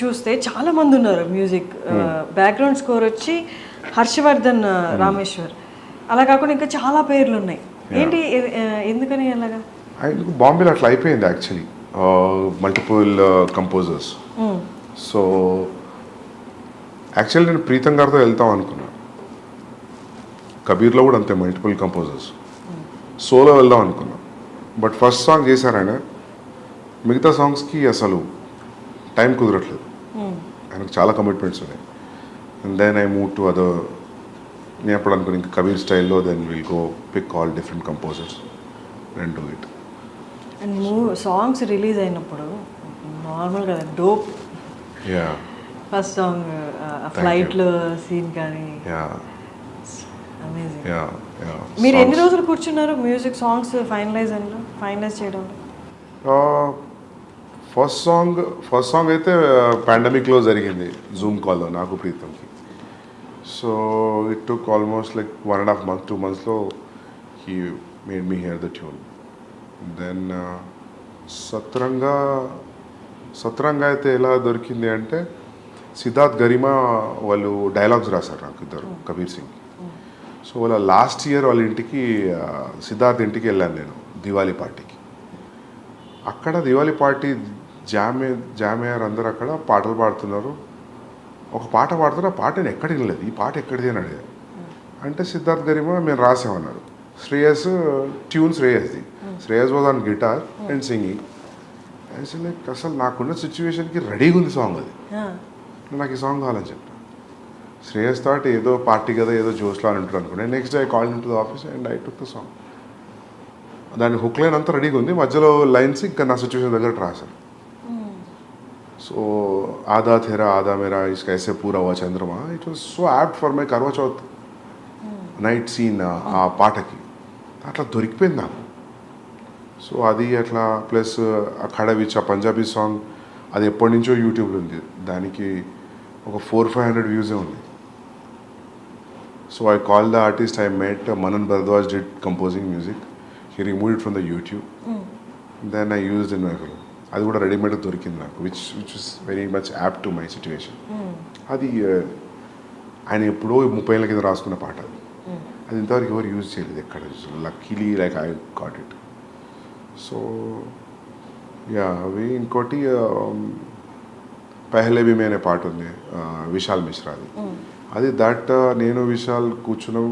చూస్తే చాలామంది ఉన్నారు. మ్యూజిక్ బ్యాక్గ్రౌండ్ స్కోర్ వచ్చి హర్షవర్ధన్ రామేశ్వర్, అలా కాకుండా ఇంకా చాలా పేర్లు ఉన్నాయి. ఏంటి, ఎందుకని అలాగా? ఆయనకు బాంబేలో అట్లా అయిపోయింది actually, multiple composers. So actually నేను ప్రీతం గారితో వెళ్తాం అనుకున్నాను. కబీర్లో కూడా అంతే, మల్టిపుల్ కంపోజర్స్. సోలో వెళ్దాం అనుకున్నాం. బట్ ఫస్ట్ సాంగ్ చేశారు ఆయన. మిగతా సాంగ్స్కి అసలు టైం కుదరట్లేదు, ఆయనకు చాలా కమిట్మెంట్స్ ఉన్నాయి. And then I move to other. నేను అప్పుడు అనుకున్నాను ఇంకా కబీర్ స్టైల్లో, then will go pick all different composers and do it. And songs release అయినప్పుడు నార్మల్ కదా, డోప్. యా. ఫస్ట్ సాంగ్ ఫ్లైట్లో సీన్ కానీ అమేజింగ్. మీరు ఎన్ని రోజులు కూర్చున్నారు మ్యూజిక్ సాంగ్స్ ఫైనలైజ్ చేయడంలో? ఫస్ట్ సాంగ్ అయితే పాండమిక్లో జరిగింది, జూమ్ కాల్లో నాకు ప్రీతంకి. So it took almost like 1.5 months, 2 monthsలో he made me here the tune. Then సత్రంగా అయితే ఎలా దొరికింది అంటే, సిద్ధార్థ్ గరిమా వాళ్ళు డైలాగ్స్ రాశారు నాకు ఇద్దరు, కబీర్ సింగ్. సో వాళ్ళ లాస్ట్ ఇయర్ వాళ్ళ ఇంటికి, సిద్ధార్థ్ ఇంటికి వెళ్ళాను నేను దివాళీ పార్టీకి. అక్కడ దివాళీ పార్టీ జామ్ అయ్యారు అందరు. అక్కడ పాటలు పాడుతున్నారు. ఒక పాట పాడుతున్నారు. ఆ పాట నేను ఎక్కడ వినలేదు. ఈ పాట ఎక్కడిది అని అడిగారు. అంటే సిద్ధార్థ్ గరిమా మేము రాసామన్నారు. ట్యూన్ శ్రేయస్ది. Shreyas was on guitar and singing. Like అసలు నాకున్న సిచ్యువేషన్కి రెడీగా ఉంది సాంగ్. అది నాకు ఈ సాంగ్ కావాలని చెప్పాను. శ్రేయస్ థాట్ ఏదో పార్టీ కదా, ఏదో జోష్లో అని ఉంటాడు అనుకున్నాను. Next day I called in to the office and I took the song. దాని హుక్ లైన్ అంతా రెడీగా ఉంది, మధ్యలో లైన్స్ ఇంకా నా సిచ్యువేషన్ దగ్గర రాశాను. సో ఆదా థెరా ఆదా మేరా ఇస్కా ఐసే పూరా హువా చంద్రమా, it was so apt for my Karwa Chauth night scene. ఆ పాటకి అట్లా దొరికిపోయింది నాకు. సో అది అట్లా ప్లస్ ఖడవిచ్, ఆ పంజాబీ సాంగ్, అది ఎప్పటి నుంచో యూట్యూబ్లో ఉంది. దానికి ఒక 400-500 వ్యూసే ఉంది. So I called the artist I met, Manan Bharadwaj did composing music. He removed it from the YouTube. Then I used in my film. అది కూడా రెడీమేడ్ దొరికింది నాకు, which is very much apt to my situation. అది ఆయన ఎప్పుడో 30 ఏళ్ళ కింద రాసుకున్న పాట అది. అది ఇంతవరకు ఎవరు యూజ్ చేయలేదు ఎక్కడ. Luckily like I got it. So yeah అవి ఇంకోటి పెహ్లే భీ మే అనే పాట ఉంది విశాల్ మిశ్రాది. అది దట్ నేను విశాల్ కూర్చున్నాం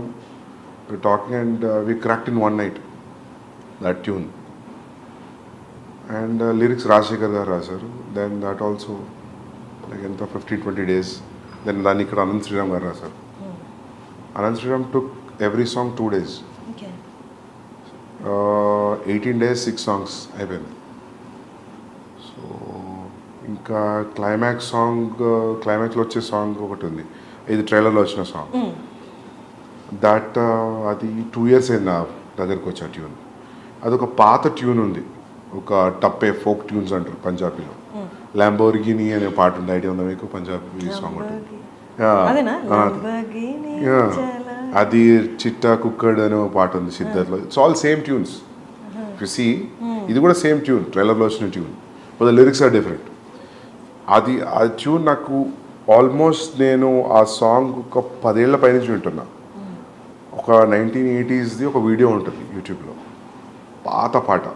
talking and we cracked in one night that tune. And lyrics Rajasekhar గారు రాశారు. దెన్ దట్ ఆల్సో లైక్ ఎంత 15-20 days. దెన్ దాన్ని ఇక్కడ అనంత్ శ్రీరామ్ గారు రాశారు. Anant Shriram took every song 2 days. 18 days 6 songs అయిపోయింది. సో ఇంకా క్లైమాక్స్లో వచ్చే సాంగ్ ఒకటి ఉంది, ఇది ట్రైలర్లో వచ్చిన సాంగ్. దట్ అది 2 years అయింది నా దగ్గరకు వచ్చే ట్యూన్. అదొక పాత ట్యూన్ ఉంది, ఒక టప్పే ఫోక్ ట్యూన్స్ అంటారు పంజాబీలో. ల్యాంబోర్గిని అనే పాట ఉంది, ఐడియా ఉందా మీకు? పంజాబీ సాంగ్ ఉంటుంది. అది చిట్టా కుక్కడ్ అనే పాట ఉంది సిద్ధర్లో. It's all same tunes. You see ఇది కూడా సేమ్ ట్యూన్, ట్రైలర్లో వచ్చిన tune, but the lyrics are different. అది ఆ ట్యూన్ నాకు ఆల్మోస్ట్ నేను ఆ సాంగ్ ఒక 10 ఏళ్ల పైనుంచి వింటున్నా. ఒక 1980sది ఒక వీడియో ఉంటుంది యూట్యూబ్లో, పాత పాట,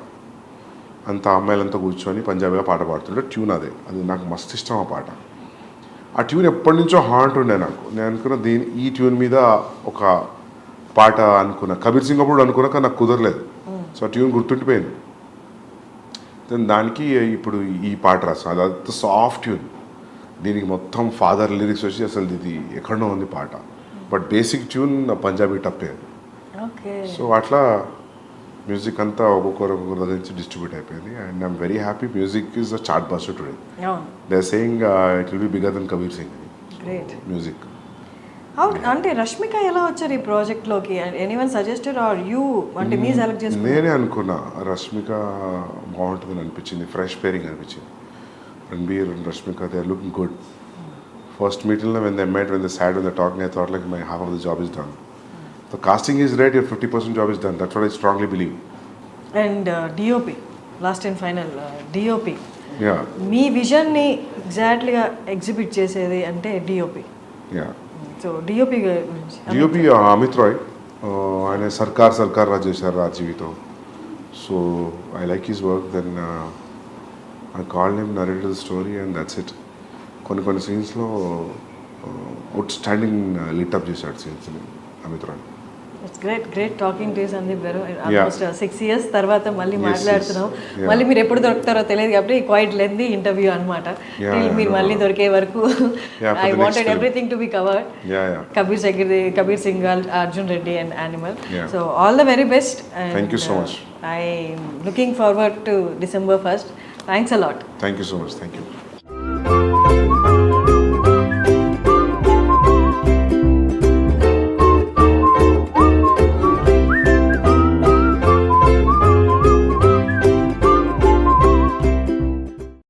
అంత అమ్మాయిలంతా కూర్చొని పంజాబీలో పాట పాడుతుంటే ట్యూన్ అదే. అది నాకు మస్తు ఇష్టం ఆ పాట. ఆ ట్యూన్ ఎప్పటి నుంచో హాంట్ ఉండే నాకు. నేను అనుకున్న ఈ ట్యూన్ మీద ఒక పాట అనుకున్నా, కబీర్ సింగ్ అప్పుడు అనుకున్నా, కానీ నాకు కుదరలేదు. సో ఆ ట్యూన్ గుర్తుండిపోయింది. దానికి ఇప్పుడు ఈ పాట రాస్తాను. అది సాఫ్ట్ ట్యూన్, దీనికి మొత్తం ఫాదర్ లిరిక్స్ వచ్చి అసలు ఇది ఎక్కడో ఉంది పాట, but basic tune Punjabi tappe. So అట్లా మ్యూజిక్ అంతా ఒక్కొక్కరు దగ్గర నుంచి డిస్ట్రిబ్యూట్ అయిపోయింది. And I'm very happy. Music is a chart buster today. They are saying it will be bigger than Kabir Singh music. అంటే రష్మిక ఎలా వచ్చారు ఈ ప్రాజెక్ట్లోకి? ఎనీవన్ సజెస్టెడ్ ఆర్ యూ, అంటే మీ సెలెక్ట్ చేసుకున్నారు? నేనే అనుకున్నా రష్మిక బాగుంటుందని అనిపించింది, ఫ్రెష్ పేరింగ్ అనిపించింది. Ranbir and Rashmika, they are looking good. First మీటింగ్లో when they met, when they sat, when they talking, I thought like my half of the job is done. The casting is right, your 50% job is done. That's what I strongly believe. And DOP, last and final, DOP. Yeah. మీ విజన్ని ఎగ్జాక్ట్లీగా exhibit చేసేది అంటే DOP. Yeah. So DOP గురించి. DOP Amit Roy, ఆయన సర్కార్ రాజ్ చేశారు ఆర్జీవీతో. So I like his work. Then I called him, narrated the story, and that's it. కొన్ని సీన్స్లో అవుట్ స్టాండింగ్ లిటప్ చేశాడు సీన్స్ని Amit Roy. It's great talking to Sandeep గారు. ఆల్మోస్ట్ 6 years తర్వాత మళ్ళీ మాట్లాడుతున్నాం. మళ్ళీ మీరు ఎప్పుడు దొరుకుతారో తెలియదు కాబట్టి క్వైట్ లెంతీ ఇంటర్వ్యూ అనమాట. మీరు మళ్ళీ దొరికే వరకు I wanted everything to be covered. Kabir Singh, Arjun Reddy and animal. So all the very best. Thank you so much. I looking forward to December 1st. Thanks a lot. Thank you so much. Thank you.